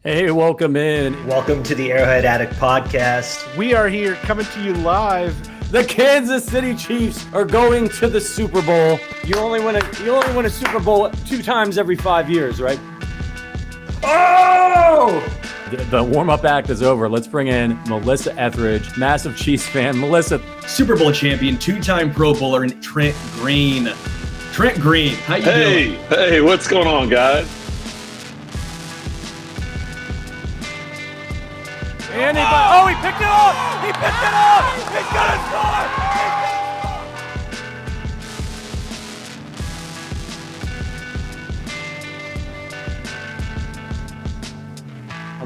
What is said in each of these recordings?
Hey, welcome in. Welcome to the Arrowhead Addict podcast. We are here coming to you live. The Kansas City Chiefs are going to the Super Bowl. You only win a Super Bowl 2 times every 5 years, right? Oh! The warm-up act is over. Let's bring in Melissa Etheridge, massive Chiefs fan. Melissa, Super Bowl champion, 2-time Pro Bowler, and Trent Green. Trent Green, how you doing? Hey, what's going on, guys? he picked it up! He picked it up! He's gonna score!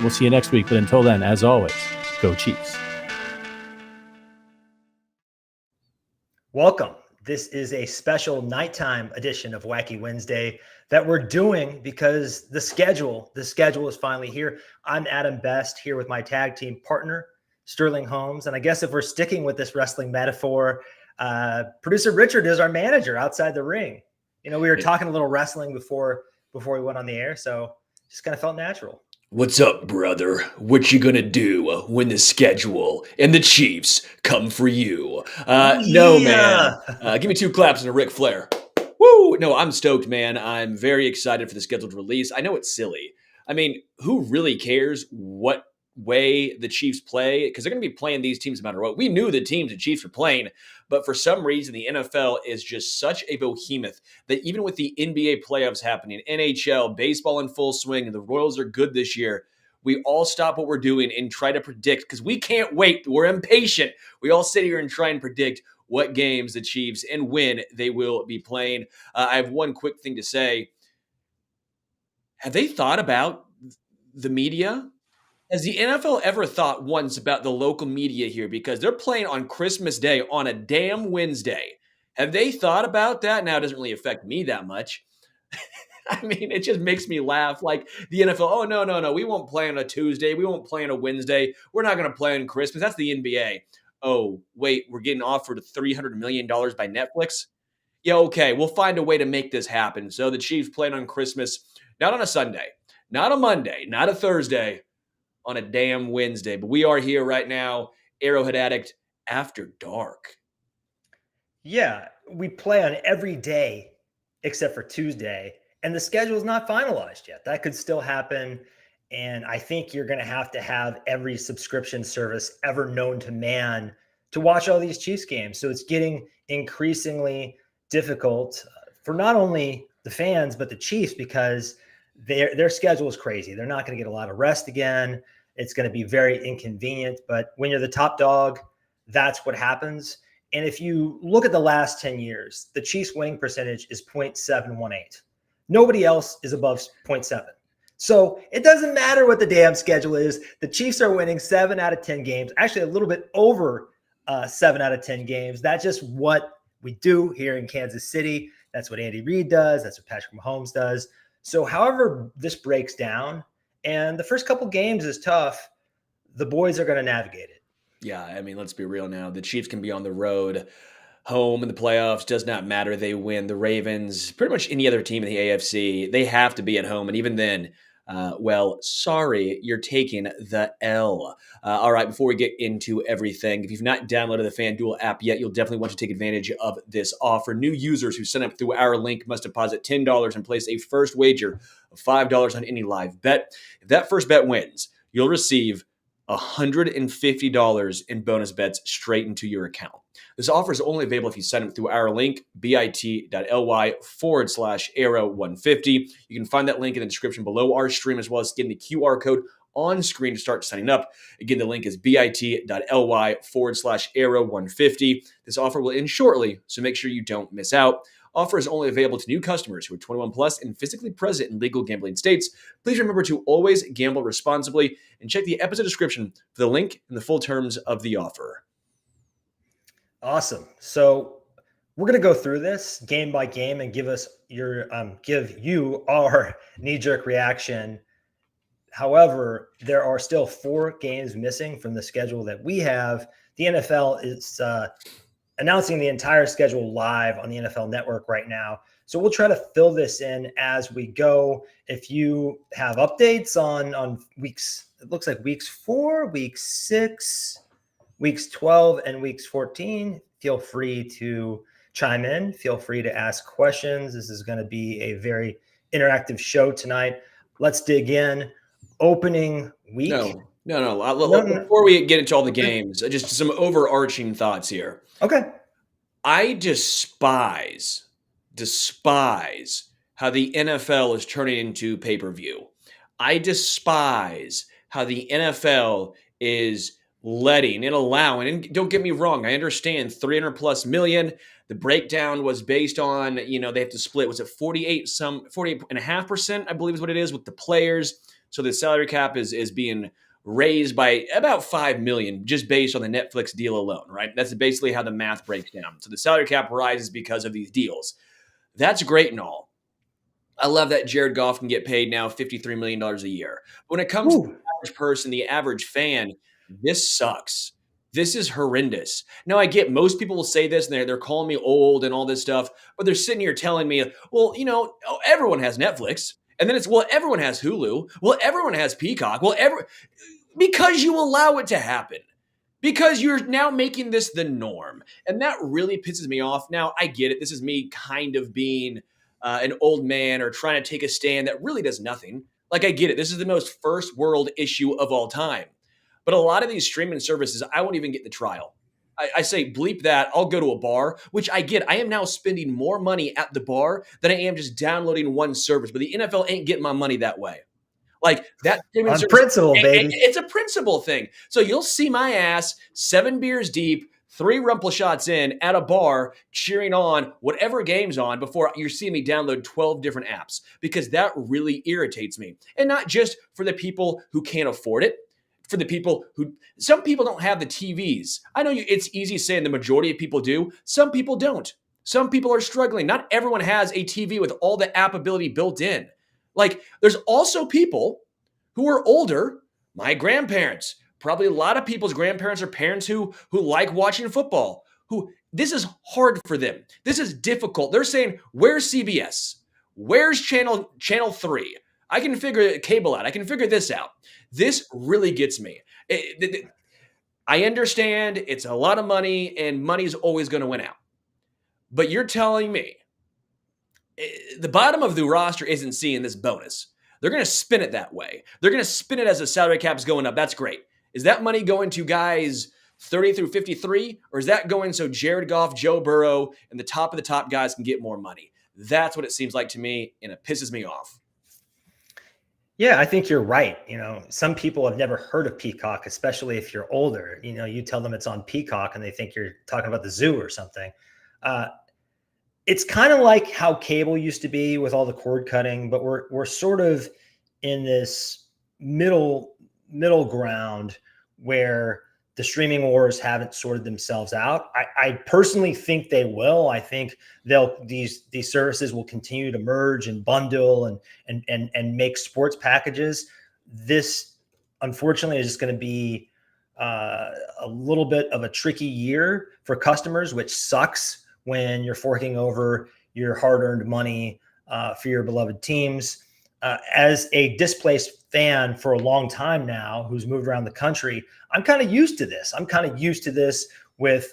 We'll see you next week, but until then, as always, go Chiefs. Welcome. This is a special nighttime edition of Wacky Wednesday that we're doing because the schedule is finally here. I'm Adam Best here with my tag team partner, Sterling Holmes. And I guess if we're sticking with this wrestling metaphor, producer Richard is our manager outside the ring. You know, we were talking a little wrestling before we went on the air, so just kind of felt natural. What's up, brother? What you gonna do when the schedule and the Chiefs come for you? No, man. Give me 2 claps and a Ric Flair. Woo! No, I'm stoked, man. I'm very excited for the scheduled release. I know it's silly. I mean, who really cares what way the Chiefs play? Because they're going to be playing these teams no matter what. We knew the teams the Chiefs were playing, but for some reason, the NFL is just such a behemoth that even with the NBA playoffs happening, NHL, baseball in full swing, and the Royals are good this year, we all stop what we're doing and try to predict because we can't wait. We're impatient. We all sit here and try and predict what games the Chiefs and when they will be playing. I have one quick thing to say. Have they thought about the media? Has the NFL ever thought once about the local media here? Because they're playing on Christmas Day on a damn Wednesday. Have they thought about that? Now, it doesn't really affect me that much. I mean, it just makes me laugh. Like the NFL, oh, no. We won't play on a Tuesday. We won't play on a Wednesday. We're not going to play on Christmas. That's the NBA. Oh, wait, we're getting offered $300 million by Netflix? Yeah, okay, we'll find a way to make this happen. So the Chiefs playing on Christmas, not on a Sunday, not a Monday, not a Thursday, on a damn Wednesday. But we are here right now, Arrowhead Addict, after dark. Yeah, we play on every day except for Tuesday, and the schedule is not finalized yet. That could still happen, and I think you're going to have every subscription service ever known to man to watch all these Chiefs games. So it's getting increasingly difficult for not only the fans, but the Chiefs, because their schedule is crazy. They're not going to get a lot of rest again. It's going to be very inconvenient. But when you're the top dog, that's what happens. And if you look at the last 10 years, the Chiefs winning percentage is 0.718. Nobody else is above 0.7. So it doesn't matter what the damn schedule is. The Chiefs are winning 7 out of 10 games, actually a little bit over 7 out of 10 games. That's just what we do here in Kansas City. That's what Andy Reid does. That's what Patrick Mahomes does. So however this breaks down, and the first couple games is tough, the boys are going to navigate it. Yeah, I mean, let's be real now. The Chiefs can be on the road. Home in the playoffs does not matter. They win. The Ravens, pretty much any other team in the AFC, they have to be at home. And even then, sorry, you're taking the L. All right, before we get into everything, if you've not downloaded the FanDuel app yet, you'll definitely want to take advantage of this offer. New users who sign up through our link must deposit $10 and place a first wager of $5 on any live bet. If that first bet wins, you'll receive $150 in bonus bets straight into your account. This offer is only available if you sign up through our link, bit.ly/arrow150. You can find that link in the description below our stream, as well as getting the QR code on screen to start signing up. Again, the link is bit.ly/arrow150. This offer will end shortly, so make sure you don't miss out. Offer is only available to new customers who are 21 plus and physically present in legal gambling states. Please remember to always gamble responsibly and check the episode description for the link and the full terms of the offer. Awesome. So we're going to go through this game by game and give you our knee-jerk reaction. However, there are still 4 games missing from the schedule that we have. The NFL is announcing the entire schedule live on the NFL Network right now. So we'll try to fill this in as we go. If you have updates on weeks, it looks like weeks 4, week 6, weeks 12, and weeks 14, feel free to chime in. Feel free to ask questions. This is going to be a very interactive show tonight. Let's dig in. Opening week. No. Before we get into all the games, just some overarching thoughts here. Okay. I despise how the NFL is turning into pay-per-view. I despise how the NFL is letting and allowing, and don't get me wrong, I understand 300 plus million. The breakdown was based on, they have to split, was it 48.5%, I believe is what it is with the players. So the salary cap is being raised by about 5 million just based on the Netflix deal alone, right? That's basically how the math breaks down. So the salary cap rises because of these deals. That's great and all. I love that Jared Goff can get paid now $53 million a year. But when it comes to the average person, the average fan, this sucks. This is horrendous. Now, I get most people will say this, and they're calling me old and all this stuff, but they're sitting here telling me, well, everyone has Netflix. And then it's, well, everyone has Hulu. Well, everyone has Peacock. Because you allow it to happen. Because you're now making this the norm. And that really pisses me off. Now, I get it. This is me kind of being an old man or trying to take a stand that really does nothing. Like, I get it. This is the most first world issue of all time. But a lot of these streaming services, I won't even get the trial. I say, bleep that. I'll go to a bar, which I get. I am now spending more money at the bar than I am just downloading one service. But the NFL ain't getting my money that way. Like that on principle, baby. It's a principle thing. So you'll see my ass 7 beers deep, 3 rumple shots in at a bar, cheering on whatever game's on before you're seeing me download 12 different apps, because that really irritates me. And not just for the people who can't afford it, for the people who, some people don't have the TVs. I know it's easy saying the majority of people do. Some people don't. Some people are struggling. Not everyone has a TV with all the app ability built in. Like, there's also people who are older, my grandparents, probably a lot of people's grandparents or parents who like watching football, who this is hard for them. This is difficult. They're saying, where's CBS? Where's channel 3? I can figure cable out. I can figure this out. This really gets me. I understand it's a lot of money and money's always going to win out. But you're telling me the bottom of the roster isn't seeing this bonus. They're going to spin it that way. They're going to spin it as the salary cap's going up. That's great. Is that money going to guys 30 through 53? Or is that going so Jared Goff, Joe Burrow, and the top of the top guys can get more money? That's what it seems like to me, and it pisses me off. Yeah, I think you're right. Some people have never heard of Peacock, especially if you're older. You tell them it's on Peacock and they think you're talking about the zoo or something. It's kind of like how cable used to be with all the cord cutting, but we're sort of in this middle ground where the streaming wars haven't sorted themselves out. I personally think they will. I think these services will continue to merge and bundle and make sports packages. This, unfortunately, is just going to be a little bit of a tricky year for customers, which sucks when you're forking over your hard-earned money for your beloved teams. As a displaced fan for a long time now, who's moved around the country, I'm kind of used to this. I'm kind of used to this with,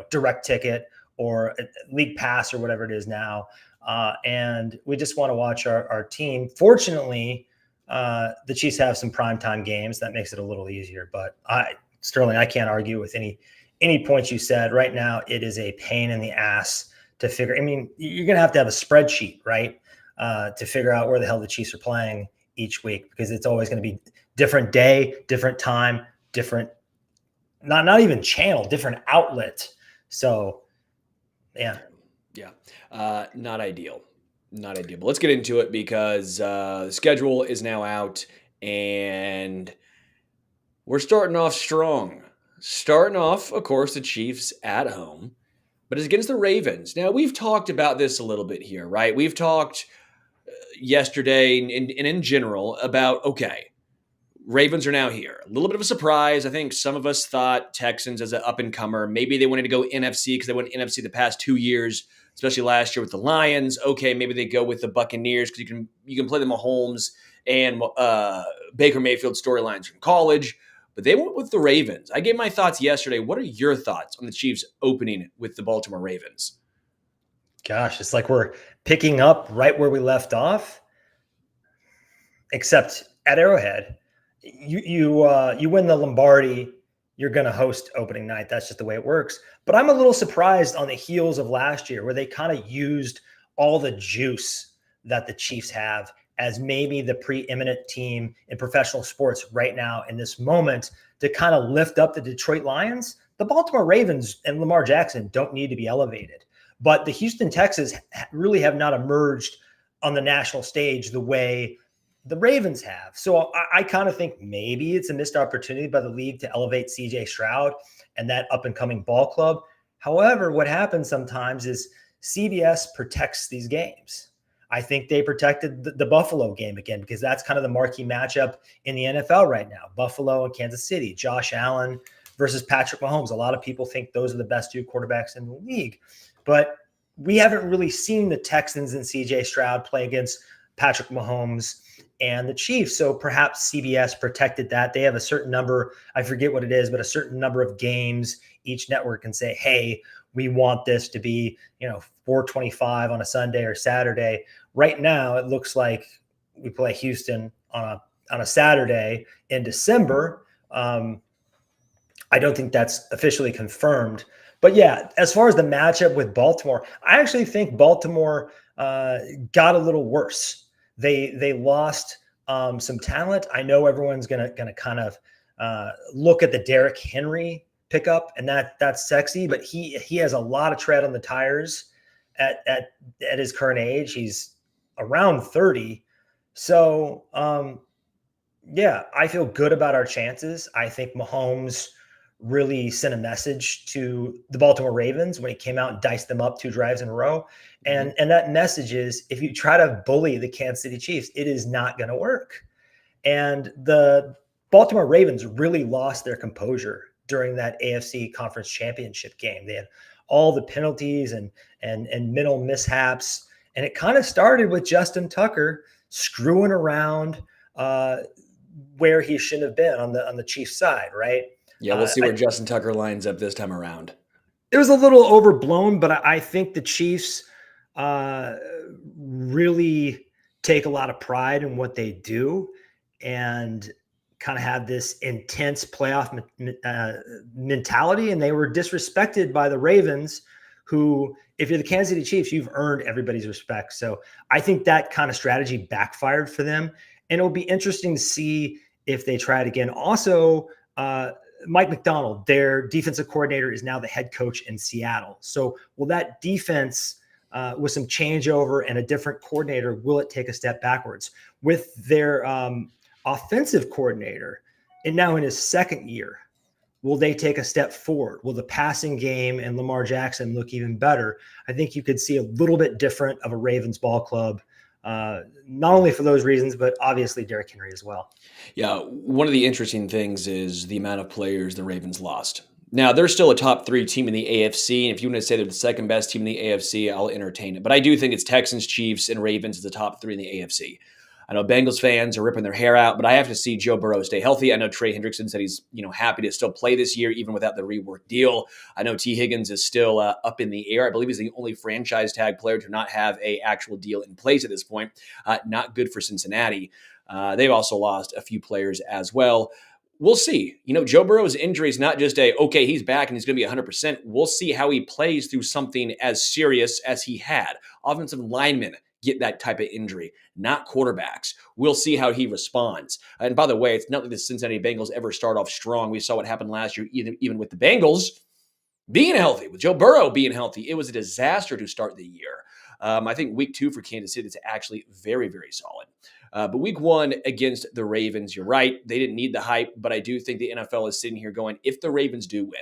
Direct Ticket or League Pass or whatever it is now. And we just want to watch our team. Fortunately, the Chiefs have some primetime games. That makes it a little easier. But Sterling, I can't argue with any points you said. Right now, it is a pain in the ass to figure. I mean, you're going to have a spreadsheet, right, to figure out where the hell the Chiefs are playing each week, because it's always going to be different day, different time, different, not even channel, different outlet. So, yeah. Not ideal. But let's get into it, because the schedule is now out and we're starting off strong. Starting off, of course, the Chiefs at home, but it's against the Ravens. Now, we've talked about this a little bit here, right? We've talked yesterday and in general about, okay, Ravens are now here. A little bit of a surprise. I think some of us thought Texans as an up-and-comer. Maybe they wanted to go NFC because they went NFC the past 2 years, especially last year with the Lions. Okay, maybe they go with the Buccaneers because you can play the Mahomes and Baker Mayfield storylines from college. But they went with the Ravens. I gave my thoughts yesterday. What are your thoughts on the Chiefs opening with the Baltimore Ravens? Gosh, it's like we're picking up right where we left off, except at Arrowhead. You win the Lombardi, you're going to host opening night. That's just the way it works. But I'm a little surprised on the heels of last year where they kind of used all the juice that the Chiefs have as maybe the preeminent team in professional sports right now in this moment to kind of lift up the Detroit Lions. The Baltimore Ravens and Lamar Jackson don't need to be elevated. But the Houston Texans really have not emerged on the national stage the way the Ravens have. So I kind of think maybe it's a missed opportunity by the league to elevate CJ Stroud and that up-and-coming ball club. However, what happens sometimes is CBS protects these games. I think they protected the Buffalo game again because that's kind of the marquee matchup in the NFL right now. Buffalo and Kansas City, Josh Allen versus Patrick Mahomes. A lot of people think those are the best two quarterbacks in the league. But we haven't really seen the Texans and CJ Stroud play against Patrick Mahomes and the Chiefs. So perhaps CBS protected that. They have a certain number, I forget what it is, but a certain number of games each network can say, hey, we want this to be, 4:25 on a Sunday or Saturday. Right now, it looks like we play Houston on a Saturday in December. I don't think that's officially confirmed. But yeah, as far as the matchup with Baltimore, I actually think Baltimore got a little worse. They lost some talent. I know everyone's gonna kind of look at the Derrick Henry pickup, and that's sexy, but he has a lot of tread on the tires at his current age. He's around 30. So yeah, I feel good about our chances. I think Mahomes really sent a message to the Baltimore Ravens when he came out and diced them up 2 drives in a row. And that message is, if you try to bully the Kansas City Chiefs, it is not going to work. And the Baltimore Ravens really lost their composure during that AFC Conference Championship game. They had all the penalties and mental mishaps. And it kind of started with Justin Tucker screwing around where he shouldn't have been on the Chiefs side, right? Yeah, we'll see where Justin Tucker lines up this time around. It was a little overblown, but I think the Chiefs really take a lot of pride in what they do and kind of have this intense playoff mentality. And they were disrespected by the Ravens, who, if you're the Kansas City Chiefs, you've earned everybody's respect. So I think that kind of strategy backfired for them. And it'll be interesting to see if they try it again. Also, Mike McDonald, their defensive coordinator, is now the head coach in Seattle. So will that defense, with some changeover and a different coordinator, will it take a step backwards? With their offensive coordinator, and now in his second year, will they take a step forward? Will the passing game and Lamar Jackson look even better? I think you could see a little bit different of a Ravens ball club, not only for those reasons, but obviously Derrick Henry as well. Yeah, one of the interesting things is the amount of players the Ravens lost. Now, they're still a top 3 team in the AFC, and if you want to say they're the second best team in the AFC, I'll entertain it. But I do think it's Texans, Chiefs, and Ravens as the top 3 in the AFC. I know Bengals fans are ripping their hair out, but I have to see Joe Burrow stay healthy. I know Trey Hendrickson said he's happy to still play this year, even without the rework deal. I know T. Higgins is still up in the air. I believe he's the only franchise tag player to not have a actual deal in place at this point. Not good for Cincinnati. They've also lost a few players as well. We'll see. Joe Burrow's injury is not just okay, he's back and he's going to be 100%. We'll see how he plays through something as serious as he had. Offensive linemen get that type of injury, not quarterbacks. We'll see how he responds. And by the way, it's not like the Cincinnati Bengals ever start off strong. We saw what happened last year, even with the Bengals being healthy, with Joe Burrow being healthy. It was a disaster to start the year. I think week 2 for Kansas City is actually very, very solid. But week 1 against the Ravens, you're right. They didn't need the hype, but I do think the NFL is sitting here going, if the Ravens do win,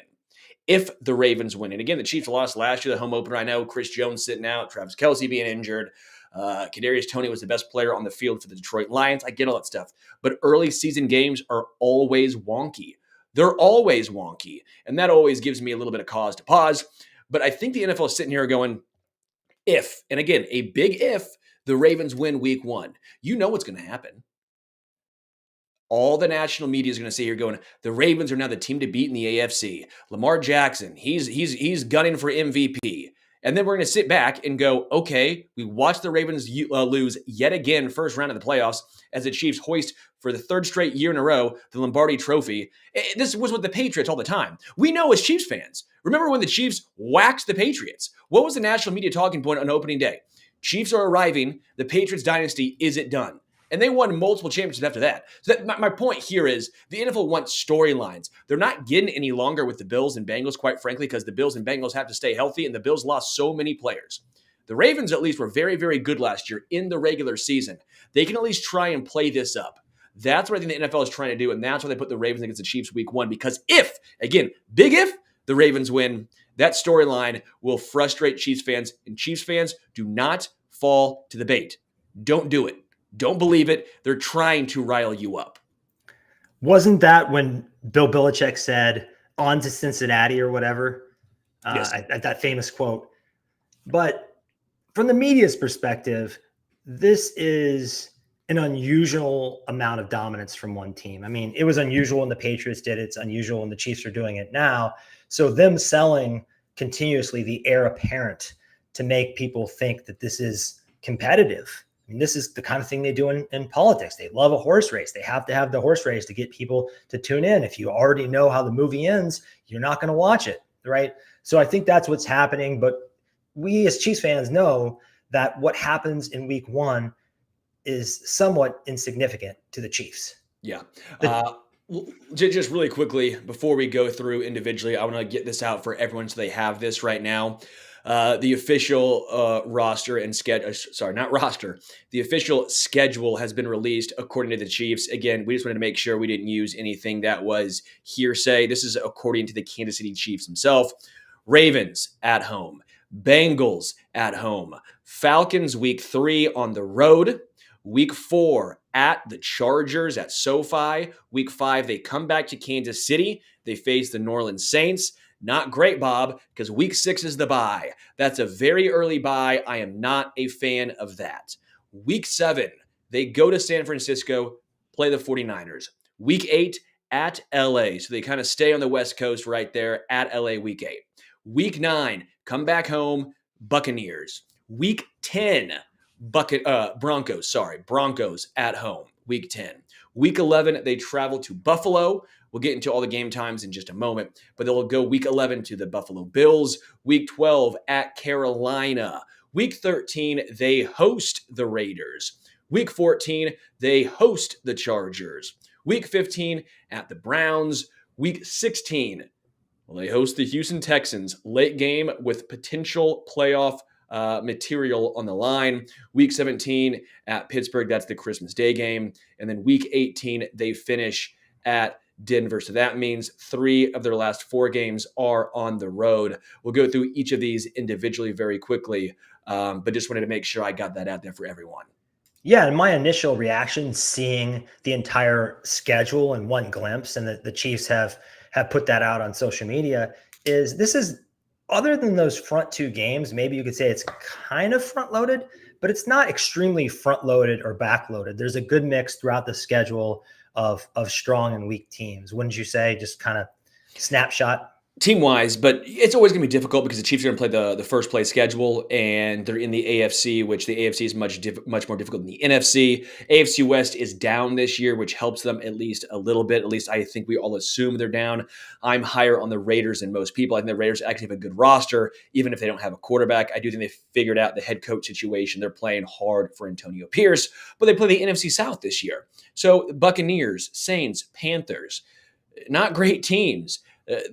and again, the Chiefs lost last year, the home opener. I know Chris Jones sitting out, Travis Kelce being injured. Kadarius Toney was the best player on the field for the Detroit Lions. I get all that stuff. But early season games are always wonky. They're always wonky. And that always gives me a little bit of cause to pause. But I think the NFL is sitting here going, if, and again, a big if, the Ravens win week 1, you know what's going to happen. All the national media is going to sit here going, the Ravens are now the team to beat in the AFC. Lamar Jackson, he's gunning for MVP. And then we're going to sit back and go, okay, we watched the Ravens lose yet again first round of the playoffs as the Chiefs hoist for the third straight year in a row the Lombardi Trophy. This was with the Patriots all the time. We know as Chiefs fans. Remember when the Chiefs waxed the Patriots? What was the national media talking point on opening day? Chiefs are arriving. The Patriots dynasty isn't done. And they won multiple championships after that. So my point here is the NFL wants storylines. They're not getting any longer with the Bills and Bengals, quite frankly, because the Bills and Bengals have to stay healthy, and the Bills lost so many players. The Ravens, at least, were very, very good last year in the regular season. They can at least try and play this up. That's what I think the NFL is trying to do, and that's why they put the Ravens against the Chiefs week 1, because if, again, big if, the Ravens win, that storyline will frustrate Chiefs fans, and Chiefs fans do not fall to the bait. Don't do it. Don't believe it. They're trying to rile you up. Wasn't that when Bill Belichick said, on to Cincinnati or whatever? Yes. That famous quote. But from the media's perspective, this is an unusual amount of dominance from one team. I mean, it was unusual when the Patriots did it. It's unusual when the Chiefs are doing it now. So them selling continuously the heir apparent to make people think that this is competitive. I mean, this is the kind of thing they do in politics. They love a horse race. They have to have the horse race to get people to tune in. If you already know how the movie ends, you're not going to watch it, right? So I think that's what's happening. But we as Chiefs fans know that what happens in week 1 is somewhat insignificant to the Chiefs. Yeah. Just really quickly, before we go through individually, I want to get this out for everyone so they have this right now. The official roster and the official schedule has been released according to the Chiefs. Again, we just wanted to make sure we didn't use anything that was hearsay. This is according to the Kansas City Chiefs himself. Ravens at home. Bengals at home. Falcons week 3 on the road. Week 4 at the Chargers at SoFi. Week 5, they come back to Kansas City. They face the New Orleans Saints. Not great, Bob, because week 6 is the bye. That's a very early bye. I am not a fan of that. Week 7, they go to San Francisco, play the 49ers. Week 8 at LA. So they kind of stay on the West Coast right there at LA week 8. Week 9, come back home, Buccaneers. Week 10, Broncos at home, week 10. Week 11, they travel to Buffalo. We'll get into all the game times in just a moment, but they'll go week 11 to the Buffalo Bills. Week 12 at Carolina. Week 13, they host the Raiders. Week 14, they host the Chargers. Week 15 at the Browns. Week 16, well, they host the Houston Texans. Late game with potential playoff material on the line. Week 17 at Pittsburgh. That's the Christmas Day game. And then week 18, they finish at Denver. So that means 3 of their last 4 games are on the road. We'll go through each of these individually very quickly, but just wanted to make sure I got that out there for everyone. Yeah, and my initial reaction seeing the entire schedule in one glimpse, and the Chiefs have put that out on social media, is this is, other than those front 2 games, maybe you could say it's kind of front-loaded, but it's not extremely front-loaded or back-loaded. There's a good mix throughout the schedule of strong and weak teams. Wouldn't you say? Just kind of snapshot. Team-wise, but it's always going to be difficult because the Chiefs are going to play the first place schedule, and they're in the AFC, which the AFC is much more difficult than the NFC. AFC West is down this year, which helps them at least a little bit. At least I think we all assume they're down. I'm higher on the Raiders than most people. I think the Raiders actually have a good roster, even if they don't have a quarterback. I do think they figured out the head coach situation. They're playing hard for Antonio Pierce, but they play the NFC South this year. So Buccaneers, Saints, Panthers, not great teams.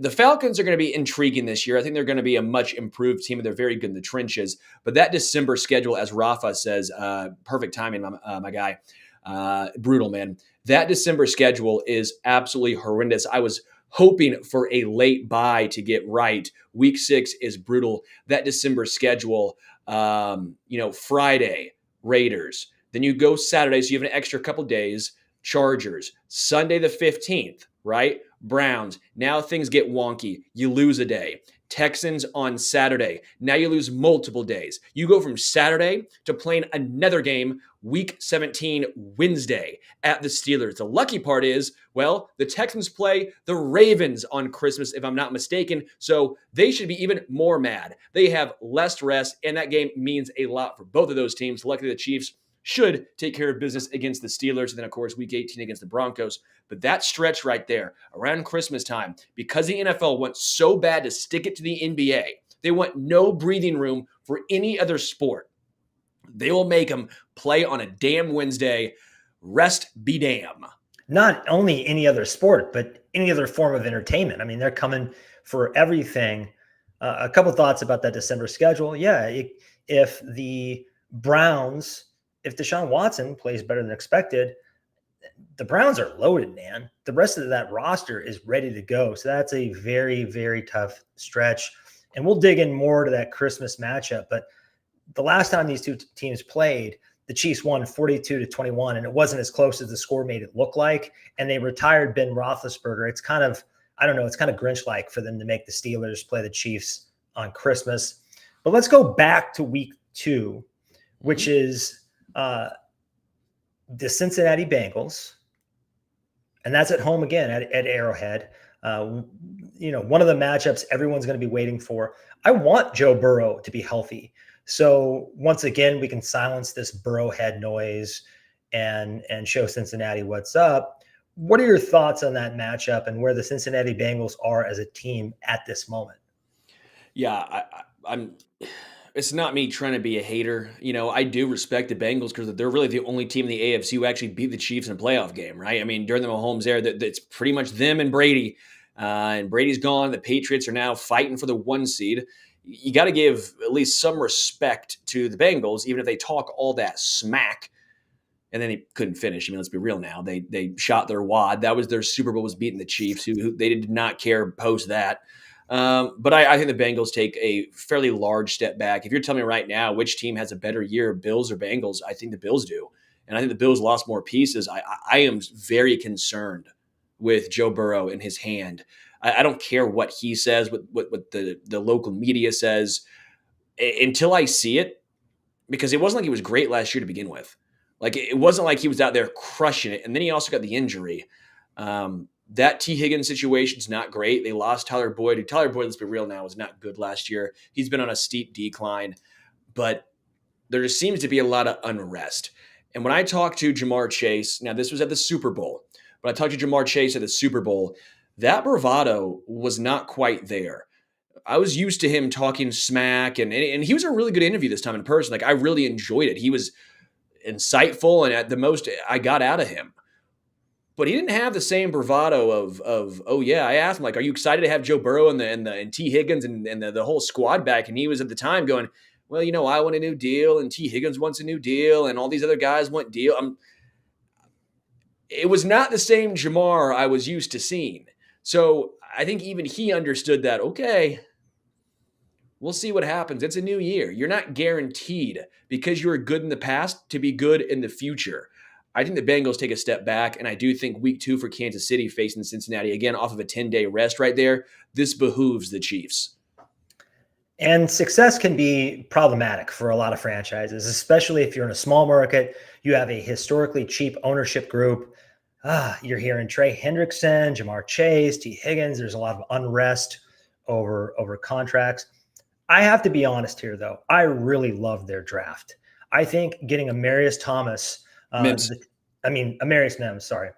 The Falcons are going to be intriguing this year. I think they're going to be a much improved team, and they're very good in the trenches. But that December schedule, as Rafa says, perfect timing, my guy, brutal, man. That December schedule is absolutely horrendous. I was hoping for a late bye to get right. Week 6 is brutal. That December schedule, Friday, Raiders. Then you go Saturday, so you have an extra couple days. Chargers. Sunday the 15th, right? Browns. Now things get wonky. You lose a day. Texans on Saturday. Now you lose multiple days. You go from Saturday to playing another game week 17 Wednesday at the Steelers. The lucky part is, well, the Texans play the Ravens on Christmas, if I'm not mistaken, so they should be even more mad. They have less rest, and that game means a lot for both of those teams. Luckily, the Chiefs should take care of business against the Steelers, and then, of course, week 18 against the Broncos. But that stretch right there, around Christmas time, because the NFL wants so bad to stick it to the NBA, they want no breathing room for any other sport. They will make them play on a damn Wednesday. Rest be damn. Not only any other sport, but any other form of entertainment. I mean, they're coming for everything. A couple thoughts about that December schedule. Yeah, if the Browns, if Deshaun Watson plays better than expected, the Browns are loaded, man. The rest of that roster is ready to go. So that's a very, very tough stretch. And we'll dig in more to that Christmas matchup. But the last time these two teams played, the Chiefs won 42-21, and it wasn't as close as the score made it look like. And they retired Ben Roethlisberger. It's kind of, I don't know, it's kind of Grinch-like for them to make the Steelers play the Chiefs on Christmas. But let's go back to week 2, which is the Cincinnati Bengals. And that's at home again at Arrowhead. One of the matchups everyone's going to be waiting for. I want Joe Burrow to be healthy. So once again, we can silence this Burrow head noise and show Cincinnati what's up. What are your thoughts on that matchup and where the Cincinnati Bengals are as a team at this moment? Yeah, I'm. It's not me trying to be a hater. I do respect the Bengals because they're really the only team in the AFC who actually beat the Chiefs in a playoff game, right? I mean, during the Mahomes era, that's pretty much them and Brady. And Brady's gone. The Patriots are now fighting for the 1 seed. You got to give at least some respect to the Bengals, even if they talk all that smack. And then they couldn't finish. I mean, let's be real now. They shot their wad. That was their Super Bowl, was beating the Chiefs, who they did not care post that. But I think the Bengals take a fairly large step back. If you're telling me right now which team has a better year, Bills or Bengals, I think the Bills do. And I think the Bills lost more pieces. I am very concerned with Joe Burrow in his hand. I don't care what he says, what the local media says, until I see it, because it wasn't like he was great last year to begin with. Like, it wasn't like he was out there crushing it. And then he also got the injury. That T. Higgins situation is not great. They lost Tyler Boyd. Tyler Boyd, let's be real now, was not good last year. He's been on a steep decline. But there just seems to be a lot of unrest. And when I talked to Jamar Chase, now this was at the Super Bowl, but I talked to Jamar Chase at the Super Bowl, that bravado was not quite there. I was used to him talking smack, and he was a really good interview this time in person. Like, I really enjoyed it. He was insightful, and at the most I got out of him. But he didn't have the same bravado of oh yeah. I asked him, like, are you excited to have Joe Burrow and T. Higgins and the whole squad back? And he was at the time going, well, I want a new deal, and T. Higgins wants a new deal, and all these other guys want deal. It was not the same Jamar I was used to seeing. So I think even he understood that, okay, we'll see what happens. It's a new year. You're not guaranteed, because you were good in the past, to be good in the future. I think the Bengals take a step back, and I do think week 2 for Kansas City facing Cincinnati, again, off of a 10-day rest right there, this behooves the Chiefs. And success can be problematic for a lot of franchises, especially if you're in a small market, you have a historically cheap ownership group. You're hearing Trey Hendrickson, Jamar Chase, T. Higgins. There's a lot of unrest over contracts. I have to be honest here, though. I really love their draft. I think getting Amarius Thomas, Amarius Mims, sorry.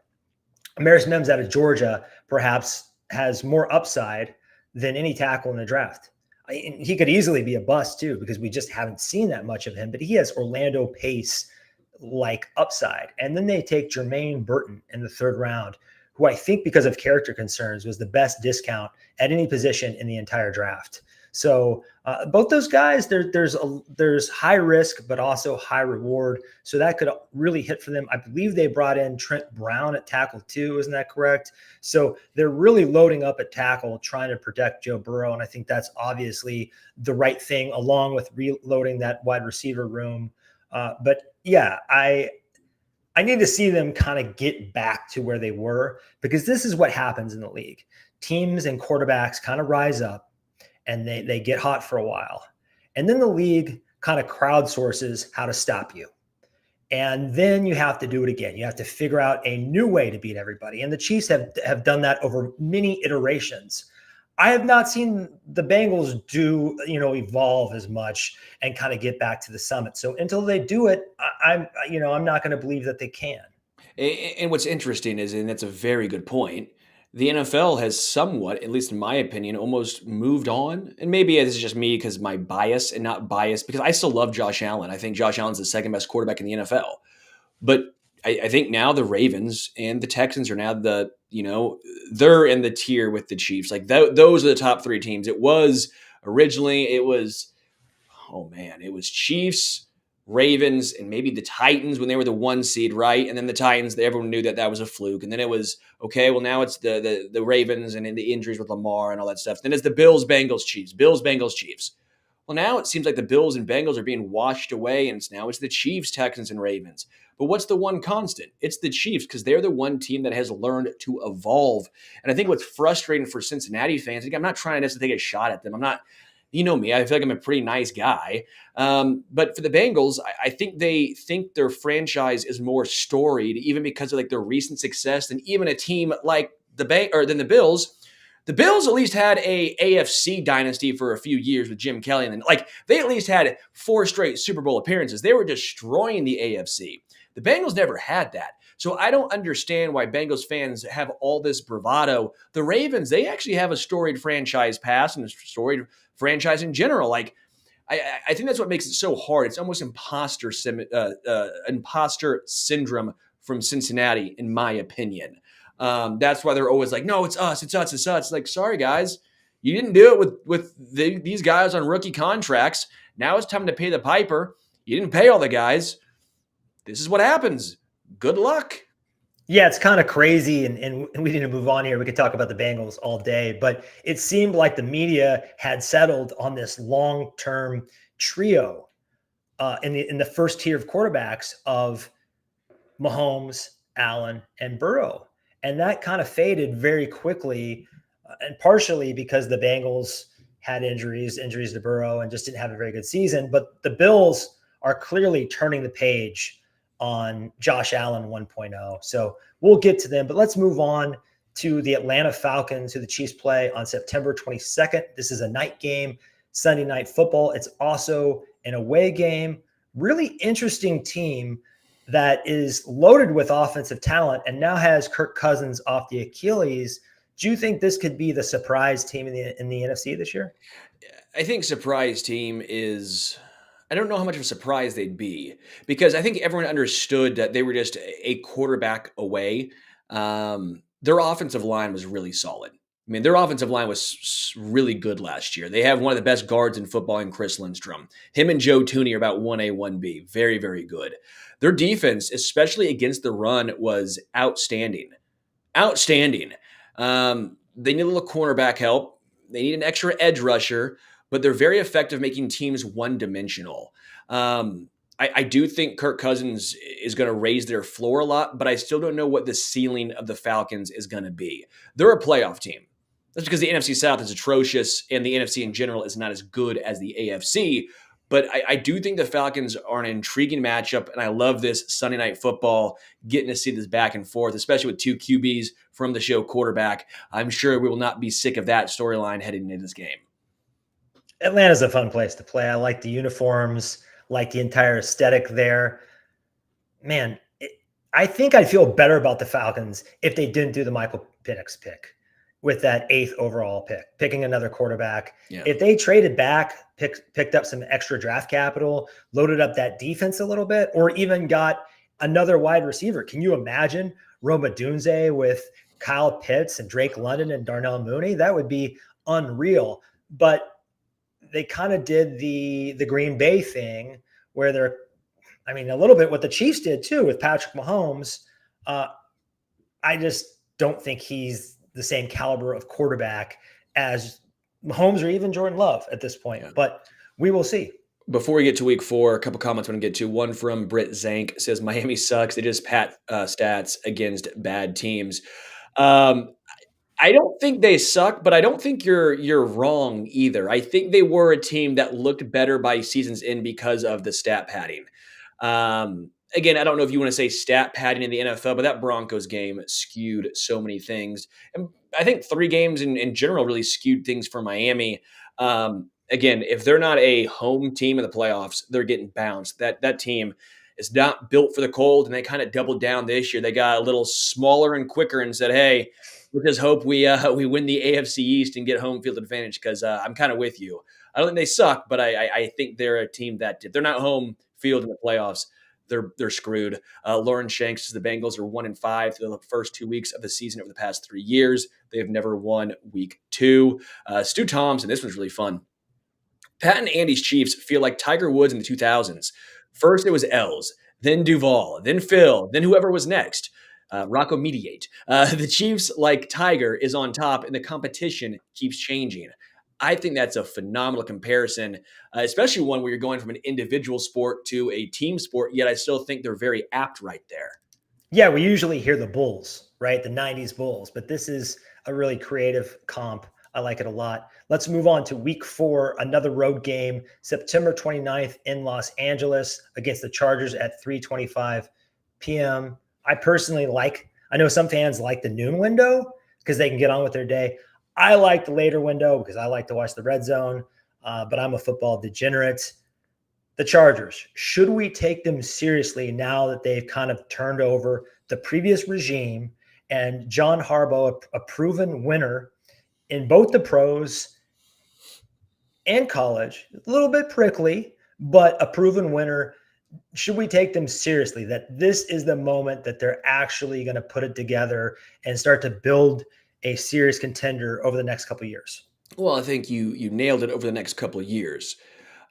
Amarius Mims out of Georgia perhaps has more upside than any tackle in the draft. He could easily be a bust too, because we just haven't seen that much of him, but he has Orlando Pace like upside. And then they take Jermaine Burton in the 3rd round, who I think, because of character concerns, was the best discount at any position in the entire draft. So both those guys, there's high risk, but also high reward. So that could really hit for them. I believe they brought in Trent Brown at tackle too. Isn't that correct? So they're really loading up at tackle, trying to protect Joe Burrow. And I think that's obviously the right thing, along with reloading that wide receiver room. But yeah, I need to see them kind of get back to where they were, because this is what happens in the league. Teams and quarterbacks kind of rise up and they get hot for a while. And then the league kind of crowdsources how to stop you. And then you have to do it again. You have to figure out a new way to beat everybody. And the Chiefs have done that over many iterations. I have not seen the Bengals evolve as much and kind of get back to the summit. So until they do it, I'm not going to believe that they can. And what's interesting is, and that's a very good point, the NFL has somewhat, at least in my opinion, almost moved on. And maybe this is just me because my bias and not bias, because I still love Josh Allen. I think Josh Allen's the second best quarterback in the NFL. But I think now the Ravens and the Texans are now they're in the tier with the Chiefs. Like those are the top three teams. It was Chiefs, Ravens, and maybe the Titans when they were the 1 seed, right? And then the Titans, everyone knew that was a fluke. And then it was, okay, well, now it's the Ravens and the injuries with Lamar and all that stuff. Then it's the Bills, Bengals, Chiefs. Bills, Bengals, Chiefs. Well, now it seems like the Bills and Bengals are being washed away, and it's the Chiefs, Texans, and Ravens. But what's the one constant? It's the Chiefs, because they're the one team that has learned to evolve. And I think what's frustrating for Cincinnati fans, I'm not trying to take a shot at them. I'm not, you know me, I feel like I'm a pretty nice guy. But for the Bengals, I think they think their franchise is more storied, even because of like their recent success, and even a team like than the Bills. The Bills at least had a AFC dynasty for a few years with Jim Kelly, and they at least had 4 straight Super Bowl appearances. They were destroying the AFC. The Bengals never had that. So I don't understand why Bengals fans have all this bravado. The Ravens, they actually have a storied franchise past and a storied franchise in general. I think that's what makes it so hard. It's almost imposter syndrome from Cincinnati, in my opinion. That's why they're always like, no, it's us, it's us, it's us. Like, sorry, guys. You didn't do it with these guys on rookie contracts. Now it's time to pay the piper. You didn't pay all the guys. This is what happens. Good luck. Yeah, it's kind of crazy, and we need to move on here. We could talk about the Bengals all day, but it seemed like the media had settled on this long-term trio in the first tier of quarterbacks of Mahomes, Allen, and Burrow. And that kind of faded very quickly, and partially because the Bengals had injuries to Burrow and just didn't have a very good season. But the Bills are clearly turning the page on Josh Allen 1.0. So we'll get to them, but let's move on to the Atlanta Falcons, who the Chiefs play on September 22nd. This is a night game, Sunday Night Football. It's also an away game. Really interesting team that is loaded with offensive talent and now has Kirk Cousins off the Achilles. Do you think this could be the surprise team in the NFC this year? I think surprise team is, I don't know how much of a surprise they'd be, because I think everyone understood that they were just a quarterback away. Their offensive line was really solid. I mean, their offensive line was really good last year. They have one of the best guards in football in Chris Lindstrom. Him and Joe Tooney are about 1A, 1B. Very, very good. Their defense, especially against the run, was outstanding. Outstanding. They need a little cornerback help. They need an extra edge rusher, but they're very effective making teams one-dimensional. I do think Kirk Cousins is going to raise their floor a lot, but I still don't know what the ceiling of the Falcons is going to be. They're a playoff team. That's because the NFC South is atrocious, and the NFC in general is not as good as the AFC. But I do think the Falcons are an intriguing matchup, and I love this Sunday Night Football, getting to see this back and forth, especially with 2 QBs from the show quarterback. I'm sure we will not be sick of that storyline heading into this game. Atlanta's a fun place to play. I like the uniforms, like the entire aesthetic there. Man, I think I'd feel better about the Falcons if they didn't do the Michael Penix pick with that 8th overall pick, picking another quarterback. Yeah. If they traded back, picked up some extra draft capital, loaded up that defense a little bit, or even got another wide receiver. Can you imagine Roma Dunze with Kyle Pitts and Drake London and Darnell Mooney? That would be unreal. But they kind of did the Green Bay thing where they're, I mean, a little bit what the Chiefs did too with Patrick Mahomes. I just don't think he's the same caliber of quarterback as Mahomes or even Jordan Love at this point, but we will see. Before we get to week 4, a couple comments I want to get to. One from Britt Zank says Miami sucks. They just pat stats against bad teams. Um, I don't think they suck, but I don't think you're wrong either. I think they were a team that looked better by season's end because of the stat padding. Again, I don't know if you want to say stat padding in the NFL, but that Broncos game skewed so many things. And I think 3 games in general really skewed things for Miami. Again, if they're not a home team in the playoffs, they're getting bounced. That team is not built for the cold, and they kind of doubled down this year. They got a little smaller and quicker and said, hey, we just hope we win the AFC East and get home field advantage because I'm kind of with you. I don't think they suck, but I think they're a team that if they're not home field in the playoffs, they're screwed. Lauren Shanks says the Bengals are 1-5 through the first 2 weeks of the season over the past 3 years. They have never won week 2. Stu Thompson, this one's really fun. Pat and Andy's Chiefs feel like Tiger Woods in the 2000s. First it was Els, then Duval, then Phil, then whoever was next. Rocco Mediate. The Chiefs, like Tiger, is on top, and the competition keeps changing. I think that's a phenomenal comparison, especially one where you're going from an individual sport to a team sport, yet I still think they're very apt right there. Yeah, we usually hear the Bulls, right? The 90s Bulls, but this is a really creative comp. I like it a lot. Let's move on to week 4, another road game, September 29th in Los Angeles against the Chargers at 3:25 p.m. I personally I know some fans like the noon window because they can get on with their day. I like the later window because I like to watch the red zone, but I'm a football degenerate. The Chargers, should we take them seriously now that they've kind of turned over the previous regime and John Harbaugh, a proven winner in both the pros and college, a little bit prickly, but a proven winner? Should we take them seriously that this is the moment that they're actually going to put it together and start to build a serious contender over the next couple of years? Well, I think you nailed it over the next couple of years.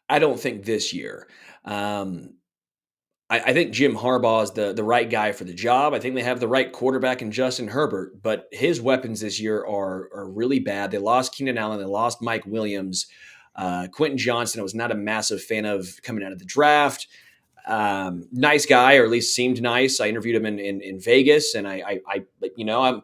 I don't think this year. I think Jim Harbaugh is the right guy for the job. I think they have the right quarterback in Justin Herbert, but his weapons this year are really bad. They lost Keenan Allen. They lost Mike Williams. Quentin Johnson, I was not a massive fan of coming out of the draft. Nice guy, or at least seemed nice. I interviewed him in Vegas, and I'm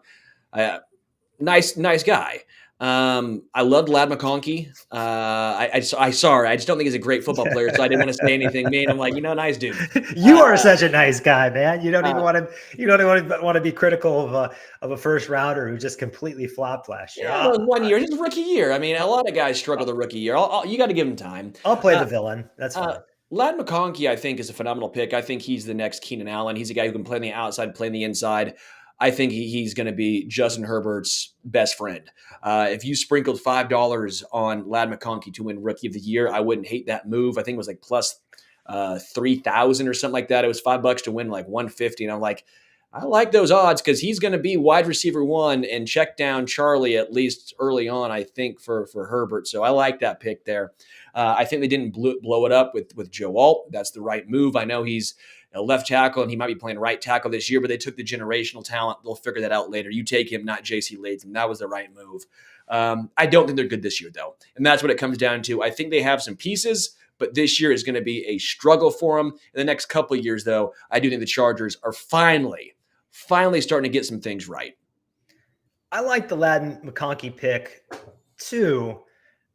nice guy. I loved Lad McConkey. I just don't think he's a great football player, so I didn't want to say anything mean. I'm like, nice dude. You are such a nice guy, man. You don't even want to be critical of a first rounder who just completely flopped last year. Yeah, 1 year, just rookie year. I mean, a lot of guys struggle the rookie year. You got to give him time. I'll play the villain. That's fine. Lad McConkey, I think, is a phenomenal pick. I think he's the next Keenan Allen. He's a guy who can play on the outside, play on the inside. I think he's going to be Justin Herbert's best friend. If you sprinkled $5 on Lad McConkey to win Rookie of the Year, I wouldn't hate that move. I think it was like plus 3,000 or something like that. It was $5 to win like 150, and I'm like, I like those odds because he's going to be wide receiver 1 and check down Charlie at least early on, I think, for Herbert. So I like that pick there. I think they didn't blow it up with Joe Alt. That's the right move. I know he's a left tackle and he might be playing right tackle this year, but they took the generational talent. They'll figure that out later. You take him, not J.C. Latham. That was the right move. I don't think they're good this year, though. And that's what it comes down to. I think they have some pieces, but this year is going to be a struggle for them. In the next couple of years, though, I do think the Chargers are finally starting to get some things right. I like the Lad McConkey pick too,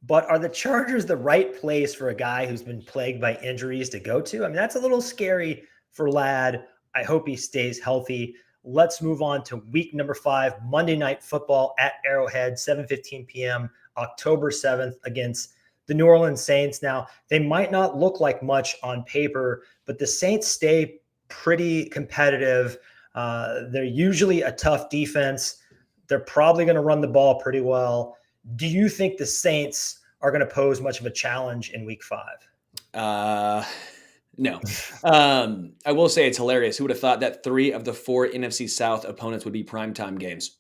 but are the Chargers the right place for a guy who's been plagued by injuries to go to? I mean, that's a little scary for Lad. I hope he stays healthy. Let's move on to week number 5, Monday Night Football at Arrowhead, 7:15 p.m., October 7th against the New Orleans Saints. Now, they might not look like much on paper, but the Saints stay pretty competitive. They're usually a tough defense. They're probably going to run the ball pretty well. Do you think the Saints are going to pose much of a challenge in week 5? No. I will say it's hilarious. Who would have thought that 3 of the 4 NFC South opponents would be primetime games?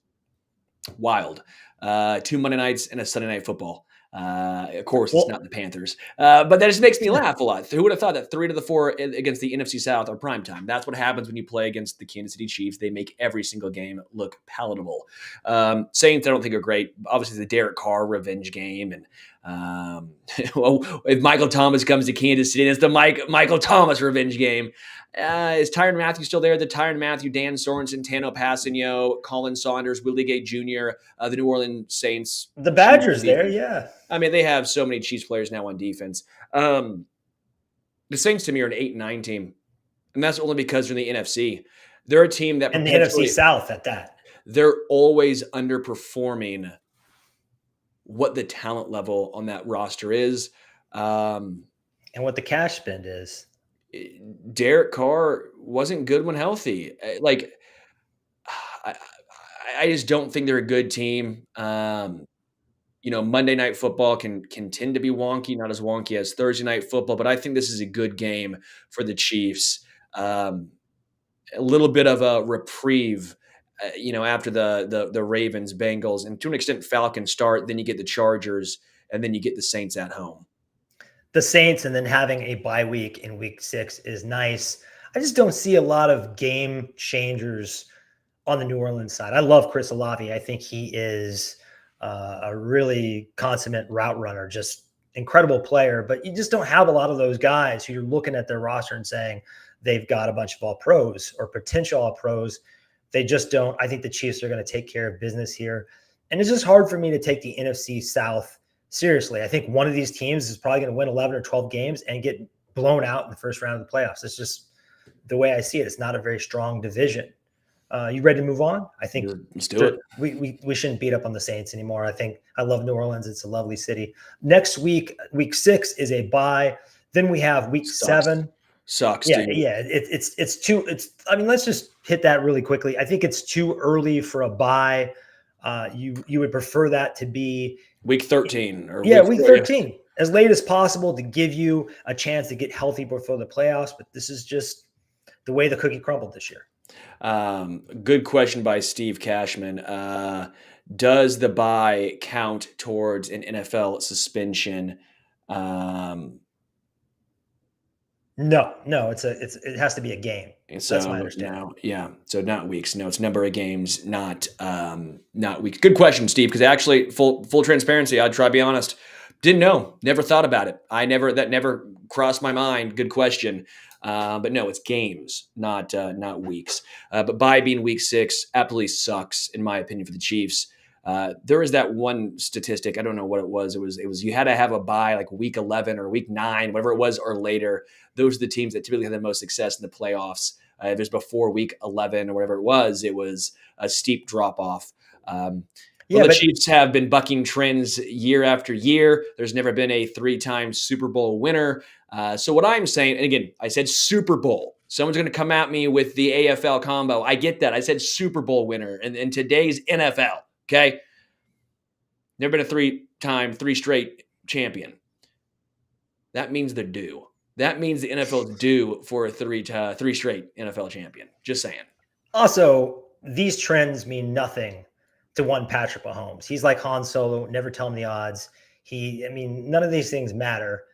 Wild. 2 Monday nights and a Sunday Night Football. Of course, it's not the Panthers. But that just makes me laugh a lot. Who would have thought that 3 of the 4 against the NFC South are primetime? That's what happens when you play against the Kansas City Chiefs. They make every single game look palatable. Saints, I don't think are great. Obviously, the Derek Carr revenge game. And Well, if Michael Thomas comes to Kansas City, it's the Michael Thomas revenge game. Is Tyrann Mathieu still there? The Tyrann Mathieu, Dan Sorensen, Tano Passanio, Colin Saunders, Willie Gay Jr., the New Orleans Saints. The Badgers there, yeah. I mean, they have so many Chiefs players now on defense. The Saints, to me, are an 8-9 team, and that's only because they're in the NFC. They're a team that and the NFC South at that. They're always underperforming what the talent level on that roster is. And what the cash spend is. Derek Carr wasn't good when healthy. Like, I just don't think they're a good team. Monday Night Football can tend to be wonky, not as wonky as Thursday Night Football, but I think this is a good game for the Chiefs. A little bit of a reprieve, after the Ravens, Bengals, and to an extent Falcons start. Then you get the Chargers, and then you get the Saints at home. The Saints, and then having a bye week in week 6 is nice. I just don't see a lot of game changers on the New Orleans side. I love Chris Olave. I think he is a really consummate route runner, just incredible player. But you just don't have a lot of those guys who you're looking at their roster and saying they've got a bunch of all pros or potential all pros. They just don't. I think the Chiefs are going to take care of business here. And it's just hard for me to take the NFC South seriously. I think one of these teams is probably going to win 11 or 12 games and get blown out in the first round of the playoffs. It's just the way I see it. It's not a very strong division. You ready to move on? I think let's do it. We shouldn't beat up on the Saints anymore. I love New Orleans. It's a lovely city. Next week, week 6 is a bye. Then we have week 7. Sucks. Yeah, dude. yeah. Let's just hit that really quickly. I think it's too early for a bye. You would prefer that to be week 13 or week 13, as late as possible to give you a chance to get healthy before the playoffs. But this is just the way the cookie crumbled this year. Good question by Steve Cashman. Does the bye count towards an NFL suspension? No, it has to be a game. So that's my understanding. So not weeks. No, it's number of games, not weeks. Good question, Steve. Because actually, full transparency, I'd try to be honest. Didn't know. Never thought about it. That never crossed my mind. Good question. But no, it's games, not weeks. But bye being week 6 absolutely sucks, in my opinion, for the Chiefs. There is that one statistic. I don't know what it was. It was you had to have a bye like week 11 or week 9, whatever it was, or later. Those are the teams that typically have the most success in the playoffs. If it was before week 11 or whatever it was a steep drop off. The Chiefs have been bucking trends year after year. There's never been a 3-time Super Bowl winner. So what I'm saying, and again, I said Super Bowl. Someone's going to come at me with the AFL combo. I get that. I said Super Bowl winner in today's NFL. Okay. Never been a 3-time, 3 straight champion. That means they're due. That means the NFL is due for a 3 straight NFL champion. Just saying. Also, these trends mean nothing to one Patrick Mahomes. He's like Han Solo. Never tell him the odds. None of these things matter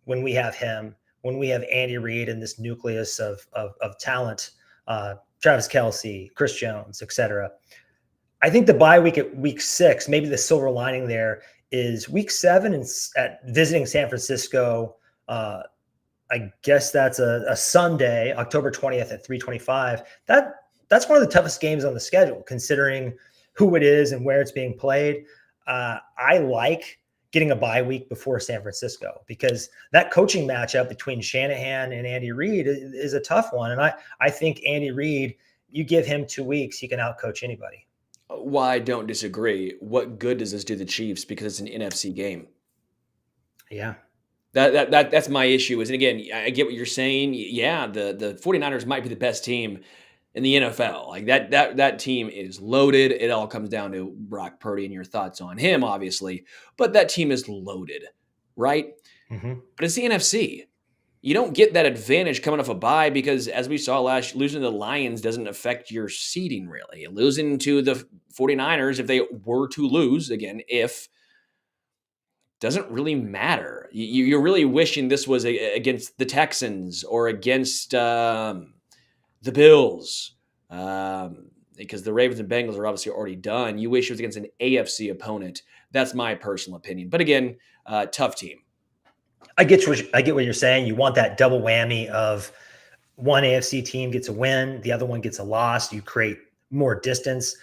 when we have him, when we have Andy Reid and this nucleus of talent, Travis Kelce, Chris Jones, etc. I think the bye week at week 6, maybe the silver lining there is week 7 and at visiting San Francisco. I guess that's a Sunday, October 20th at 3:25. That's one of the toughest games on the schedule, considering who it is and where it's being played. I like getting a bye week before San Francisco because that coaching matchup between Shanahan and Andy Reid is a tough one. And I think Andy Reid, you give him 2 weeks, he can outcoach anybody. Well, I don't disagree. What good does this do the Chiefs? Because it's an NFC game. Yeah. That's my issue. And again, I get what you're saying. Yeah, the 49ers might be the best team in the NFL. Like that team is loaded. It all comes down to Brock Purdy and your thoughts on him, obviously. But that team is loaded, right? Mm-hmm. But it's the NFC. You don't get that advantage coming off a bye because, as we saw losing to the Lions doesn't affect your seeding really. Losing to the 49ers, if they were to lose, again, doesn't really matter. You're really wishing this was against the Texans or against the Bills because the Ravens and Bengals are obviously already done. You wish it was against an AFC opponent. That's my personal opinion. But again, tough team. I get what you're saying. You want that double whammy of one AFC team gets a win, the other one gets a loss. You create more distance.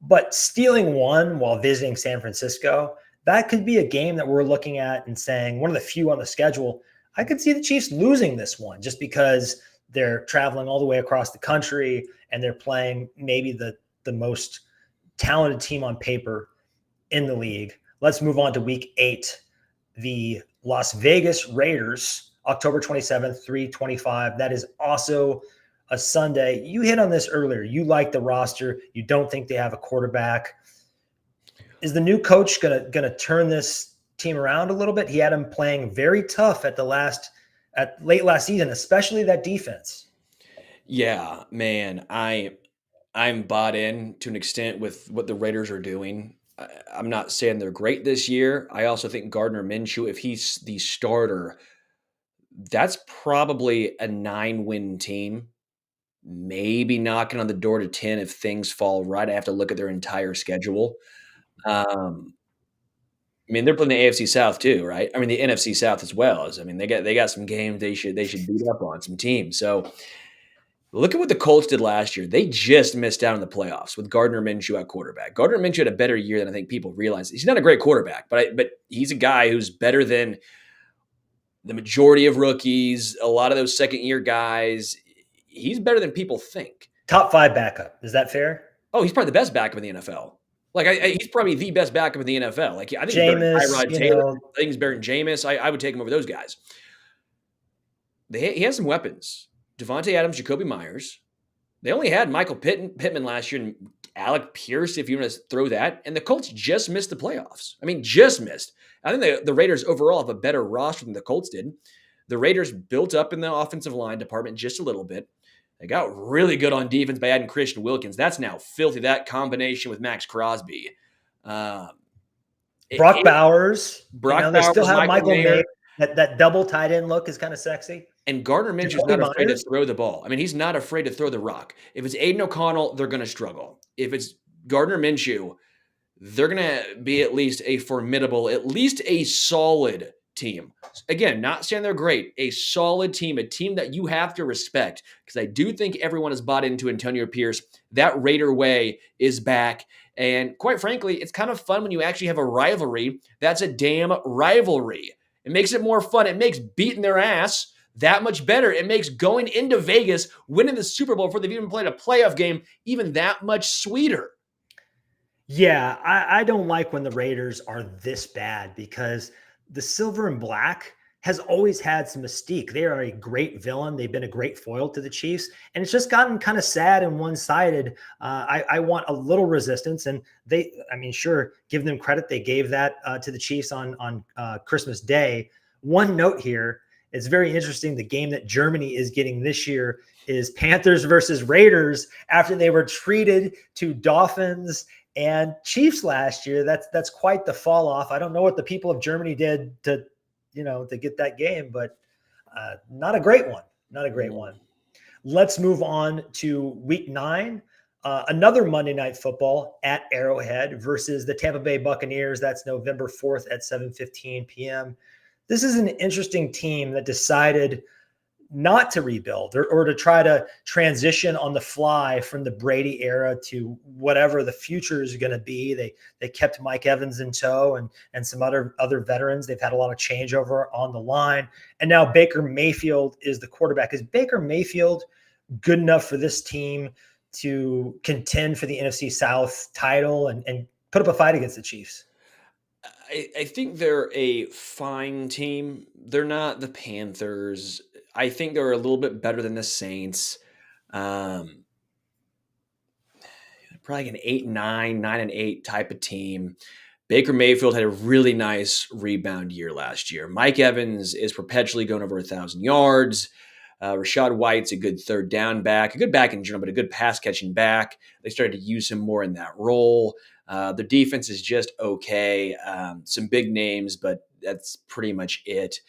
But stealing one while visiting San Francisco, that could be a game that we're looking at and saying one of the few on the schedule. I could see the Chiefs losing this one just because they're traveling all the way across the country and they're playing maybe the most talented team on paper in the league. Let's move on to week 8. The Las Vegas Raiders, October 27th, 3:25. That is also a Sunday. You hit on this earlier. You like the roster. You don't think they have a quarterback. Is the new coach gonna turn this team around a little bit? He had him playing very tough at late last season, especially that defense. Yeah, man, I'm bought in to an extent with what the Raiders are doing. I'm not saying they're great this year. I also think Gardner Minshew, if he's the starter, that's probably a 9-win team. Maybe knocking on the door to 10 if things fall right. I have to look at their entire schedule. I mean, they're playing the AFC South too, right? I mean, the NFC South as well. I mean, they got some games they should beat up on, some teams. So look at what the Colts did last year. They just missed out in the playoffs with Gardner Minshew at quarterback. Gardner Minshew had a better year than I think people realize. He's not a great quarterback, but he's a guy who's better than the majority of rookies, a lot of those second-year guys. He's better than people think. Top 5 backup. Is that fair? Oh, he's probably the best backup in the NFL. Like, he's probably the best backup in the NFL. Like, I think Jameis, he's better than Tyrod Taylor. I think he's better than Jameis. I would take him over those guys. He has some weapons. Devontae Adams, Jacoby Myers. They only had Michael Pittman last year and Alec Pierce, if you want to throw that. And the Colts just missed the playoffs. I mean, just missed. I think the Raiders overall have a better roster than the Colts did. The Raiders built up in the offensive line department just a little bit. They got really good on defense by adding Christian Wilkins. That's now filthy, that combination with Max Crosby. Brock Bowers. They still have Michael Mayer. That double tight end look is kind of sexy. And Gardner Minshew's not afraid to throw the ball. I mean, he's not afraid to throw the rock. If it's Aiden O'Connell, they're going to struggle. If it's Gardner Minshew, they're going to be at least a formidable, at least a solid team. Again, not saying they're great, a solid team, a team that you have to respect, because I do think everyone has bought into Antonio Pierce. That Raider way is back. And quite frankly, it's kind of fun when you actually have a rivalry that's a damn rivalry. It makes it more fun. It makes beating their ass that much better. It makes going into Vegas, winning the Super Bowl before they've even played a playoff game, even that much sweeter. Yeah, I don't like when the Raiders are this bad, because the silver and black has always had some mystique. They are a great villain. They've been a great foil to the Chiefs, and it's just gotten kind of sad and one-sided. I want a little resistance, and sure, give them credit. They gave that to the Chiefs on Christmas Day. One note here, it's very interesting. The game that Germany is getting this year is Panthers versus Raiders after they were treated to Dolphins and Chiefs last year. That's quite the fall off. I don't know what the people of Germany did to get that game, but not a great one. Not a great one. Let's move on to week 9. Another Monday Night Football at Arrowhead versus the Tampa Bay Buccaneers. That's November 4th at 7:15 p.m. This is an interesting team that decided not to rebuild or to try to transition on the fly from the Brady era to whatever the future is going to be. They kept Mike Evans in tow and some other veterans. They've had a lot of changeover on the line. And now Baker Mayfield is the quarterback. Is Baker Mayfield good enough for this team to contend for the NFC South title and put up a fight against the Chiefs? I think they're a fine team. They're not the Panthers. I think they're a little bit better than the Saints. Probably an 8-9, 9-8 type of team. Baker Mayfield had a really nice rebound year last year. Mike Evans is perpetually going over 1,000 yards. Rashad White's a good third down back, a good back in general, but a good pass catching back. They started to use him more in that role. The defense is just okay. Some big names, but that's pretty much it.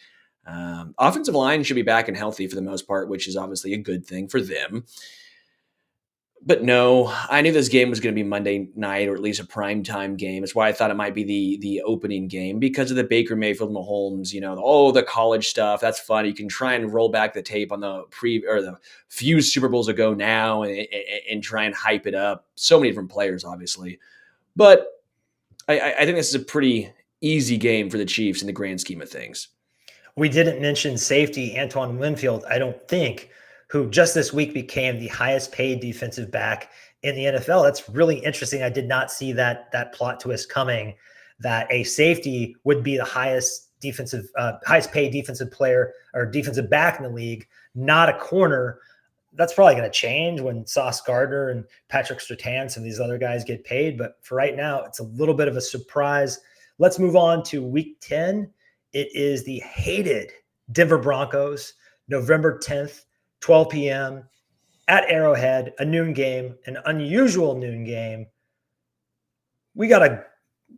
Offensive line should be back and healthy for the most part, which is obviously a good thing for them. But no, I knew this game was going to be Monday night, or at least a primetime game. That's why I thought it might be the opening game, because of the Baker Mayfield Mahomes, the college stuff. That's fun. You can try and roll back the tape on the few Super Bowls ago now and try and hype it up. So many different players, obviously. But I think this is a pretty easy game for the Chiefs in the grand scheme of things. We didn't mention safety Antoine Winfield, I don't think, who just this week became the highest paid defensive back in the NFL. That's really interesting. I did not see that plot twist coming, that a safety would be the highest paid defensive player or defensive back in the league, not a corner. That's probably going to change when Sauce Gardner and Patrick Surtain, some of these other guys, get paid. But for right now, it's a little bit of a surprise. Let's move on to week 10. It is the hated Denver Broncos, November 10th, 12 p.m. at Arrowhead, a noon game, an unusual noon game. We gotta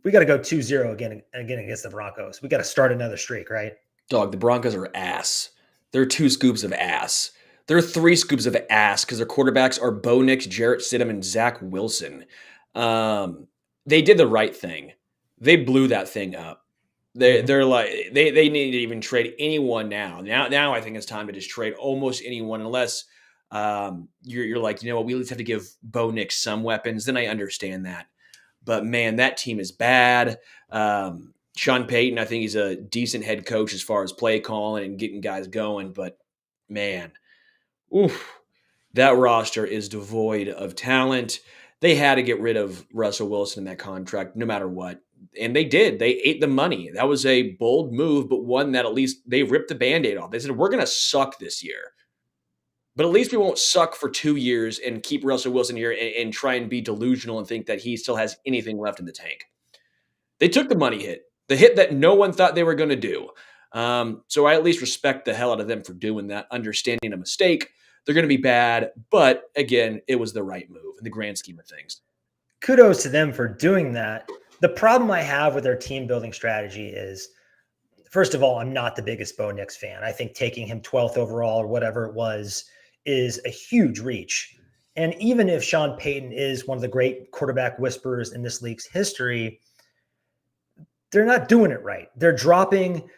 go 2-0 again against the Broncos. We got to start another streak, right? Dog, the Broncos are ass. They're 2 scoops of ass. They're 3 scoops of ass because their quarterbacks are Bo Nix, Jarrett Stidham, and Zach Wilson. They did the right thing. They blew that thing up. They're like they need to even trade anyone now. Now I think it's time to just trade almost anyone, unless you're like, we at least have to give Bo Nix some weapons. Then I understand that. But man, that team is bad. Sean Payton, I think he's a decent head coach as far as play calling and getting guys going. But man, that roster is devoid of talent. They had to get rid of Russell Wilson in that contract, no matter what. And they did. They ate the money. That was a bold move, but one that at least they ripped the Band-Aid off. They said, we're going to suck this year, but at least we won't suck for 2 years and keep Russell Wilson here and try and be delusional and think that he still has anything left in the tank. They took the money hit, the hit that no one thought they were going to do. So I at least respect the hell out of them for doing that, understanding a mistake. They're going to be bad, but again, it was the right move in the grand scheme of things. Kudos to them for doing that. The problem I have with their team building strategy is, first of all, I'm not the biggest Bo Nix fan. I think taking him 12th overall or whatever it was is a huge reach. And even if Sean Payton is one of the great quarterback whisperers in this league's history, they're not doing it right. They're dropping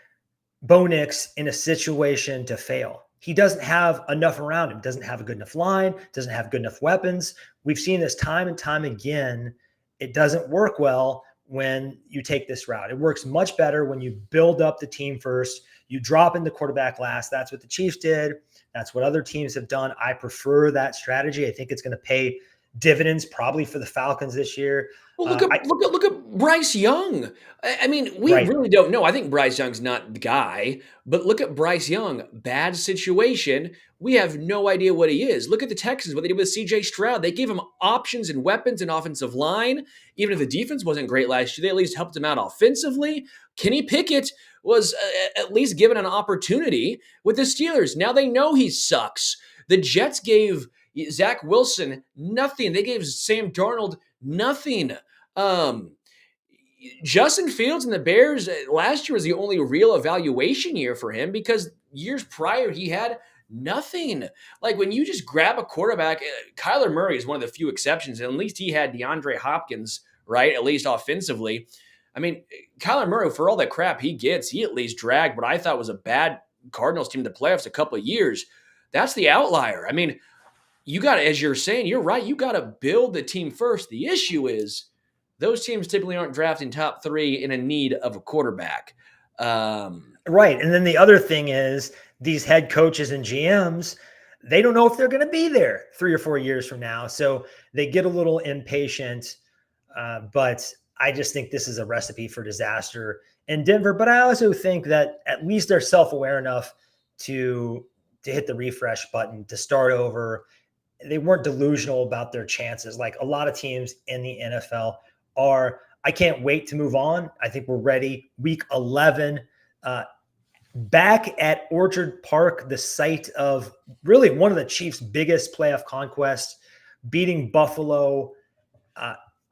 Bo Nix in a situation to fail. He doesn't have enough around him, doesn't have a good enough line, doesn't have good enough weapons. We've seen this time and time again. It doesn't work well when you take this route. It works much better when you build up the team first. You drop in the quarterback last. That's what the Chiefs did. That's what other teams have done. I prefer that strategy. I think it's going to pay dividends probably for the Falcons this year. Well, look at Bryce Young. I mean, we really don't know. I think Bryce Young's not the guy, but look at Bryce Young. Bad situation. We have no idea what he is. Look at the Texans, what they did with C.J. Stroud. They gave him options and weapons and offensive line. Even if the defense wasn't great last year, they at least helped him out offensively. Kenny Pickett was at least given an opportunity with the Steelers. Now they know he sucks. The Jets gave Zach Wilson nothing. They gave Sam Darnold nothing. Justin Fields and the Bears last year was the only real evaluation year for him, because years prior he had nothing. Like, when you just grab a quarterback, Kyler Murray is one of the few exceptions, and at least he had DeAndre Hopkins, right? At least offensively. I mean, Kyler Murray, for all that crap he gets, he at least dragged what I thought was a bad Cardinals team to the playoffs a couple of years. That's the outlier. I mean, you got to, as you're saying, you're right. You got to build the team first. The issue is those teams typically aren't drafting top 3 in a need of a quarterback. Right. And then the other thing is, these head coaches and GMs, they don't know if they're going to be there 3 or 4 years from now. So they get a little impatient. But I just think this is a recipe for disaster in Denver. But I also think that at least they're self-aware enough to hit the refresh button, to start over. They weren't delusional about their chances like a lot of teams in the NFL are. I can't wait to move on. I think we're ready. Week 11, back at Orchard Park, the site of really one of the Chiefs' biggest playoff conquests, beating Buffalo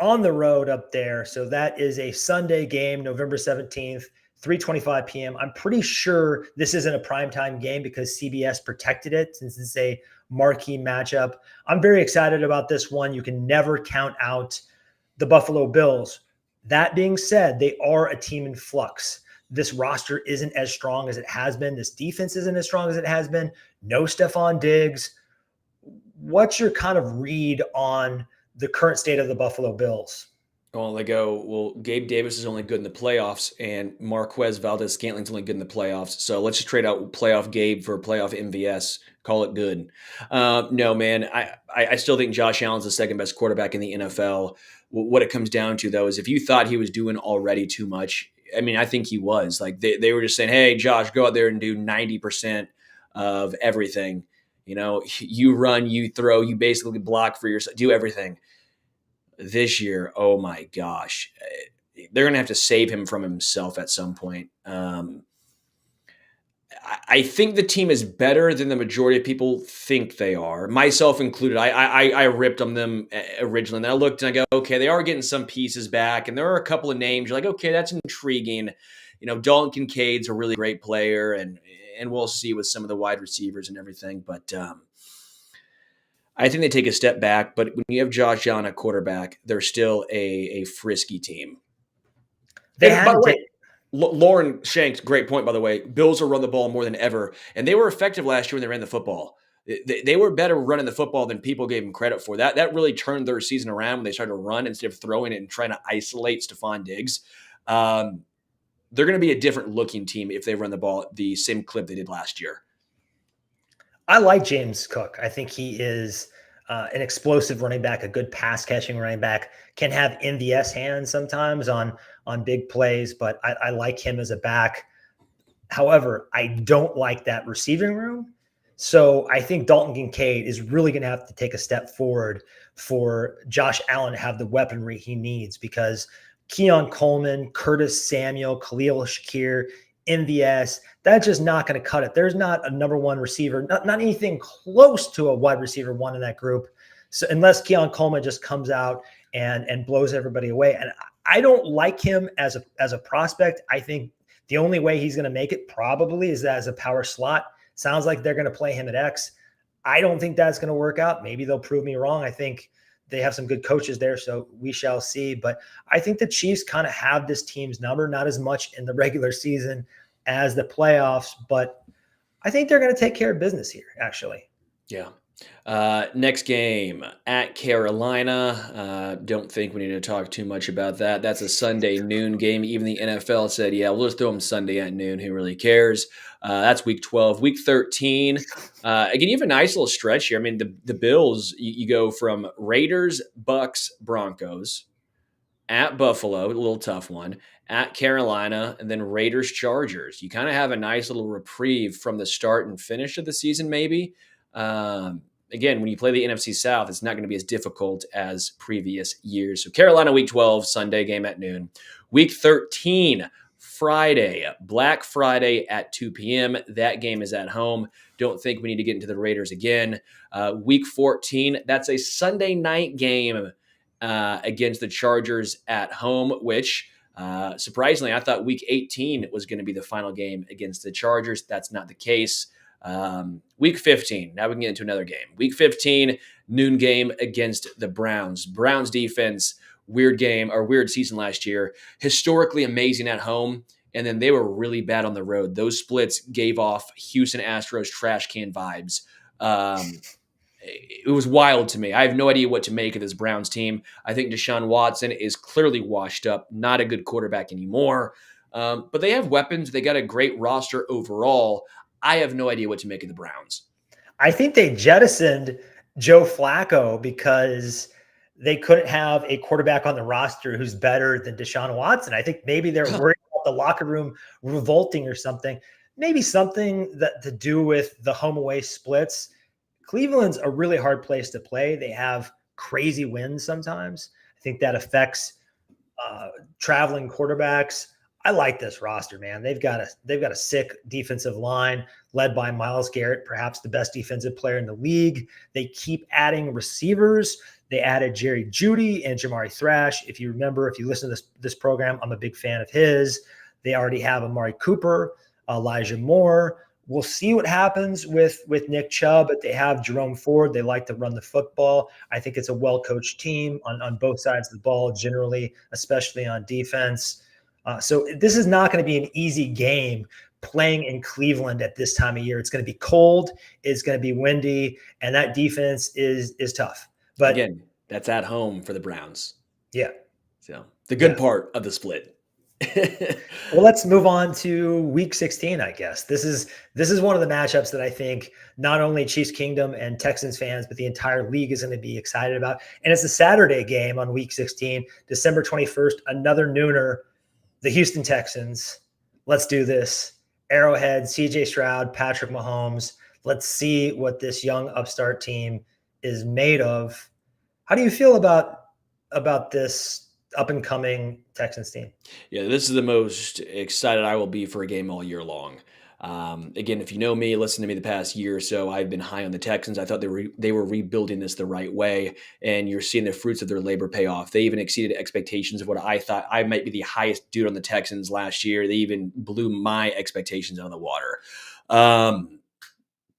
on the road up there. So that is a Sunday game, November 17th, 3:25 p.m. I'm pretty sure this isn't a primetime game because CBS protected it since it's a marquee matchup. I'm very excited about this one. You can never count out the Buffalo Bills. That being said, they are a team in flux. This roster isn't as strong as it has been. This defense isn't as strong as it has been. No Stephon Diggs. What's your kind of read on the current state of the Buffalo Bills? Well, they go, well, Gabe Davis is only good in the playoffs, and Marquez Valdez-Scantling's only good in the playoffs. So let's just trade out playoff Gabe for playoff MVS. Call it good. No, man, I still think Josh Allen's the second best quarterback in the NFL. What it comes down to, though, is if you thought he was doing already too much, I mean, I think he was. Like they were just saying, hey, Josh, go out there and do 90% of everything. You know, you run, you throw, you basically block for yourself, do everything. This year, oh my gosh, they're going to have to save him from himself at some point. I think the team is better than the majority of people think they are, myself included. I ripped on them originally, and then I looked and I go, okay, they are getting some pieces back, and there are a couple of names. You're like, okay, that's intriguing. You know, Dalton Kincaid's a really great player, and we'll see with some of the wide receivers and everything, but I think they take a step back, but when you have Josh Allen at quarterback, they're still a frisky team. They and had by the to way, Lauren Shanks, great point, by the way. Bills will run the ball more than ever, and they were effective last year when they ran the football. They were better running the football than people gave them credit for. That really turned their season around when they started to run instead of throwing it and trying to isolate Stephon Diggs. They're going to be a different looking team if they run the ball at the same clip they did last year. I like James Cook. I think he is an explosive running back, a good pass catching running back, can have MVS hands sometimes on big plays, but I like him as a back. However, I don't like that receiving room. So I think Dalton Kincaid is really going to have to take a step forward for Josh Allen to have the weaponry he needs, because Keon Coleman, Curtis Samuel, Khalil Shakir, MVS, that's just not going to cut it. There's not a number one receiver, not anything close to a wide receiver one in that group. So unless Keon Coleman just comes out and blows everybody away. And I don't like him as a prospect. I think the only way he's going to make it probably is as a power slot. Sounds like they're going to play him at X. I don't think that's going to work out. Maybe they'll prove me wrong. I think they have some good coaches there, so we shall see. But I think the Chiefs kind of have this team's number, not as much in the regular season as the playoffs, but I think they're going to take care of business here, actually. Yeah. Next game at Carolina. Don't think we need to talk too much about that. That's a Sunday noon game. Even the NFL said, yeah, we'll just throw them Sunday at noon. Who really cares? That's week 12. Week 13. Again, you have a nice little stretch here. I mean, the Bills, you go from Raiders, Bucs, Broncos, at Buffalo, a little tough one, at Carolina, and then Raiders, Chargers. You kind of have a nice little reprieve from the start and finish of the season, maybe. Again, when you play the NFC South, it's not going to be as difficult as previous years. So Carolina, week 12, Sunday game at noon. Week 13, Friday, Black Friday at 2 p.m. That game is at home. Don't think we need to get into the Raiders again. Week 14, that's a Sunday night game against the Chargers at home, which surprisingly, I thought week 18 was going to be the final game against the Chargers. That's not the case. Week 15, now we can get into another game. Week 15, noon game against the Browns. Browns defense, weird game or weird season last year. Historically amazing at home, and then they were really bad on the road. Those splits gave off Houston Astros trash can vibes. It was wild to me. I have no idea what to make of this Browns team. I think Deshaun Watson is clearly washed up, not a good quarterback anymore. But they have weapons. They got a great roster overall. I have no idea what to make of the Browns. I think they jettisoned Joe Flacco because they couldn't have a quarterback on the roster who's better than Deshaun Watson. I think maybe they're worried about the locker room revolting or something. Maybe something that to do with the home away splits. Cleveland's a really hard place to play. They have crazy wins sometimes. I think that affects traveling quarterbacks. I like this roster, man. They've got a sick defensive line led by Myles Garrett, perhaps the best defensive player in the league. They keep adding receivers. They added Jerry Jeudy and Jamari Thrash. If you remember, if you listen to this program, I'm a big fan of his. They already have Amari Cooper, Elijah Moore. We'll see what happens with Nick Chubb, but they have Jerome Ford. They like to run the football. I think it's a well-coached team on both sides of the ball generally, especially on defense. So this is not going to be an easy game playing in Cleveland at this time of year. It's going to be cold. It's going to be windy, and that defense is tough. But again, that's at home for the Browns. Yeah. So the good part of the split. Well, let's move on to week 16, I guess. This is one of the matchups that I think not only Chiefs Kingdom and Texans fans, but the entire league is going to be excited about. And it's a Saturday game on week 16, December 21st, another nooner, the Houston Texans. Let's do this. Arrowhead, CJ Stroud, Patrick Mahomes. Let's see what this young upstart team is made of. How do you feel about this up-and-coming Texans team? Yeah, this is the most excited I will be for a game all year long. Again, if you know me, listen to me the past year or so, I've been high on the Texans. I thought they were rebuilding this the right way, and you're seeing the fruits of their labor pay off. They even exceeded expectations of what I thought. I might be the highest dude on the Texans last year. They even blew my expectations out of the water.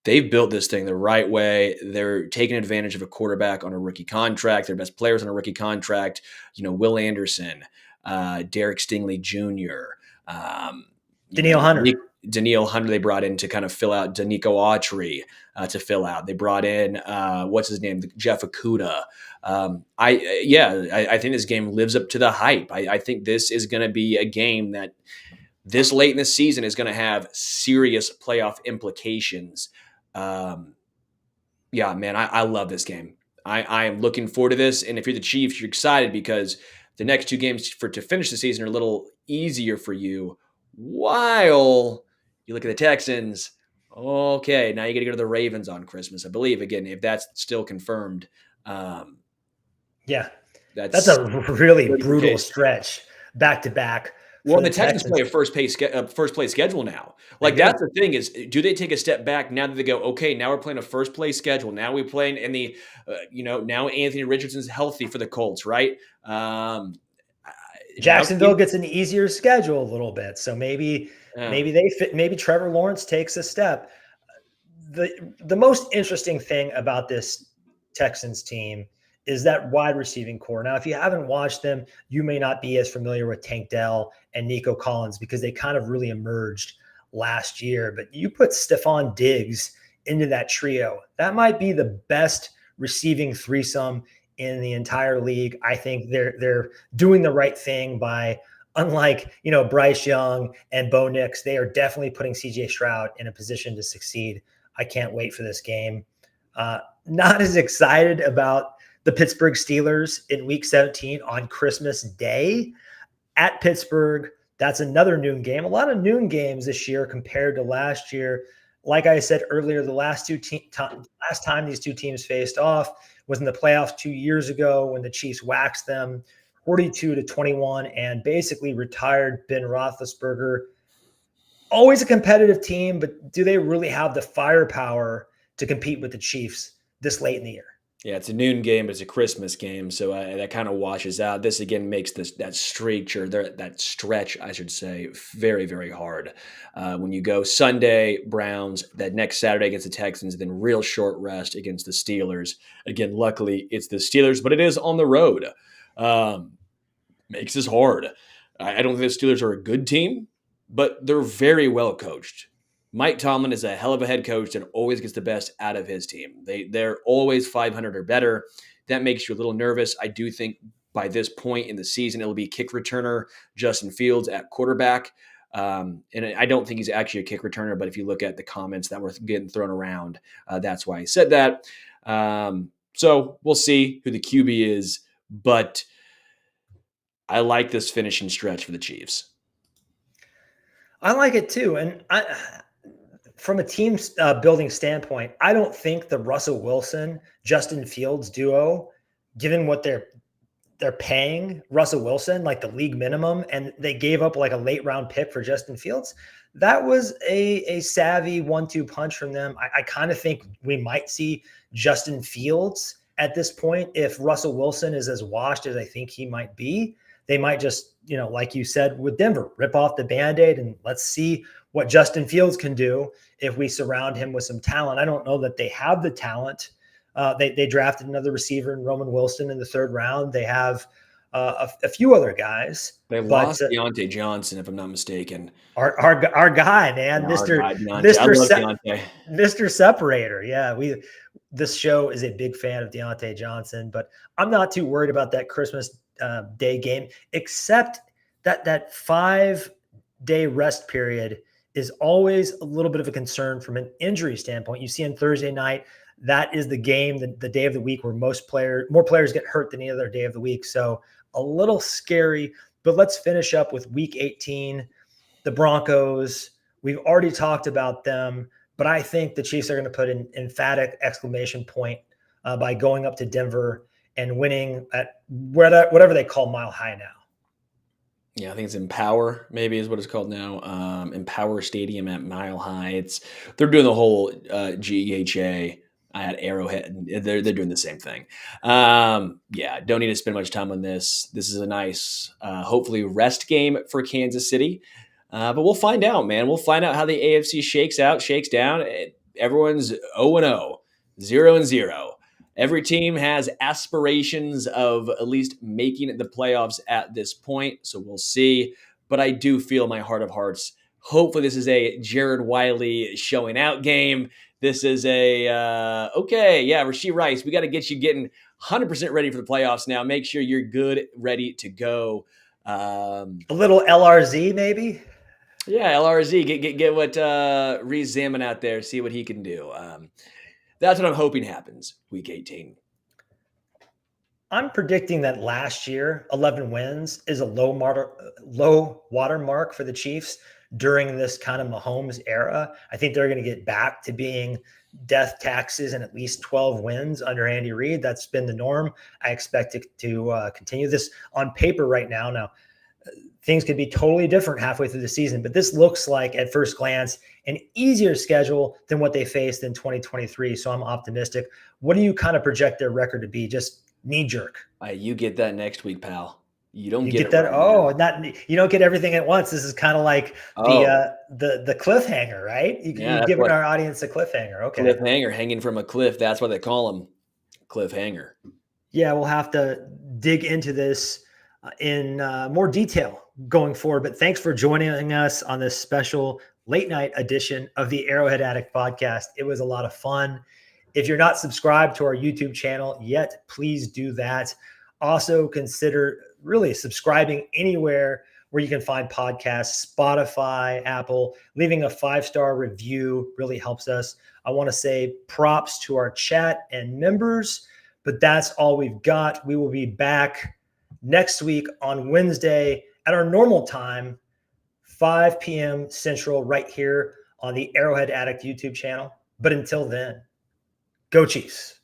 They've built this thing the right way. They're taking advantage of a quarterback on a rookie contract. Their best players on a rookie contract. Will Anderson, Derek Stingley Jr., Danielle Hunter. Danielle Hunter they brought in to kind of fill out Danico Autry to fill out. They brought in what's his name, Jeff Okuda. I think this game lives up to the hype. I think this is going to be a game that this late in the season is going to have serious playoff implications. I love this game. I am looking forward to this. And if you're the Chiefs, you're excited because the next two games to finish the season are a little easier for you. While you look at the Texans, okay, now you got to go to the Ravens on Christmas. I believe, again, if that's still confirmed. That's a really brutal stretch back to back. Well, the Texans play a first place schedule now. Like, that's the thing is, do they take a step back now that they go, okay, now we're playing a first place schedule. Now we're playing in the, now Anthony Richardson's healthy for the Colts, right? Jacksonville gets an easier schedule a little bit. So maybe they fit, maybe Trevor Lawrence takes a step. The most interesting thing about this Texans team is that wide receiving core. Now, if you haven't watched them, you may not be as familiar with Tank Dell and Nico Collins because they kind of really emerged last year. But you put Stephon Diggs into that trio, that might be the best receiving threesome in the entire league. I think they're doing the right thing by, unlike Bryce Young and Bo Nix, they are definitely putting CJ Stroud in a position to succeed. I can't wait for this game. Not as excited about the Pittsburgh Steelers in week 17 on Christmas Day at Pittsburgh. That's another noon game. A lot of noon games this year compared to last year. Like I said earlier, the last time these two teams faced off was in the playoffs 2 years ago when the Chiefs waxed them 42-21 and basically retired Ben Roethlisberger. Always a competitive team, but do they really have the firepower to compete with the Chiefs this late in the year? Yeah, it's a noon game, but it's a Christmas game, so that kind of washes out. This again makes that stretch, I should say, very, very hard. When you go Sunday, Browns, that next Saturday against the Texans, then real short rest against the Steelers. Again, luckily it's the Steelers, but it is on the road. Makes this hard. I don't think the Steelers are a good team, but they're very well coached. Mike Tomlin is a hell of a head coach that always gets the best out of his team. They're always 500 or better. That makes you a little nervous. I do think by this point in the season, it'll be kick returner Justin Fields at quarterback. And I don't think he's actually a kick returner, but if you look at the comments that were getting thrown around, that's why I said that. So we'll see who the QB is, but I like this finishing stretch for the Chiefs. I like it too. And from a team building standpoint, I don't think the Russell Wilson, Justin Fields duo, given what they're paying Russell Wilson, like the league minimum, and they gave up like a late round pick for Justin Fields, that was a savvy 1-2 punch from them. I kind of think we might see Justin Fields at this point if Russell Wilson is as washed as I think he might be. they might just, like you said with Denver, rip off the Band-Aid and let's see what Justin Fields can do if we surround him with some talent. I don't know that they have the talent. They drafted another receiver in Roman Wilson in the 3rd round. They have a few other guys. They lost Deontay Johnson, if I'm not mistaken. Our guy, man, Yeah, Mr. our guy, Deontay. I love Deontay. Mr. Separator. Yeah, this show is a big fan of Deontay Johnson, but I'm not too worried about that Christmas Day game, except that 5-day rest period is always a little bit of a concern from an injury standpoint. You see on Thursday night, that is the game, the day of the week where more players get hurt than any other day of the week. So a little scary, but let's finish up with week 18, the Broncos. We've already talked about them, but I think the Chiefs are going to put an emphatic exclamation point by going up to Denver and winning at whatever they call Mile High now. Yeah, I think it's Empower, maybe is what it's called now. Empower Stadium at Mile High. They're doing the whole GEHA at Arrowhead. They're doing the same thing. Yeah, don't need to spend much time on this. This is a nice, hopefully, rest game for Kansas City. But we'll find out, man. We'll find out how the AFC shakes down. Everyone's 0-0, 0-0. Every team has aspirations of at least making the playoffs at this point, so we'll see. But I do feel my heart of hearts, hopefully this is a Jared Wiley showing out game. This is Rashee Rice, we got to get you getting 100% ready for the playoffs now. Make sure you're good, ready to go. A little LRZ maybe? Yeah, LRZ. Get what Reese Zaman out there, see what he can do. That's what I'm hoping happens week 18. I'm predicting that last year, 11 wins is a low water mark for the Chiefs during this kind of Mahomes era. I think they're going to get back to being death taxes and at least 12 wins under Andy Reid. That's been the norm. I expect it to continue this on paper right now. Now, things could be totally different halfway through the season, but this looks like, at first glance, an easier schedule than what they faced in 2023. So I'm optimistic. What do you kind of project their record to be? Just knee jerk. You get that next week, pal. You don't get that. Right you don't get everything at once. This is kind of like the cliffhanger, right? You've given our audience a cliffhanger. Okay. Cliffhanger, hanging from a cliff. That's what they call them. Cliffhanger. Yeah, we'll have to dig into this in more detail going forward. But thanks for joining us on this special late night edition of the Arrowhead Addict podcast. It was a lot of fun. If you're not subscribed to our YouTube channel yet, please do that. Also consider really subscribing anywhere where you can find podcasts, Spotify, Apple. Leaving a 5-star review really helps us. I want to say props to our chat and members, but that's all we've got. We will be back next week on Wednesday at our normal time, 5 p.m. Central, right here on the Arrowhead Addict YouTube channel. But until then, go Chiefs.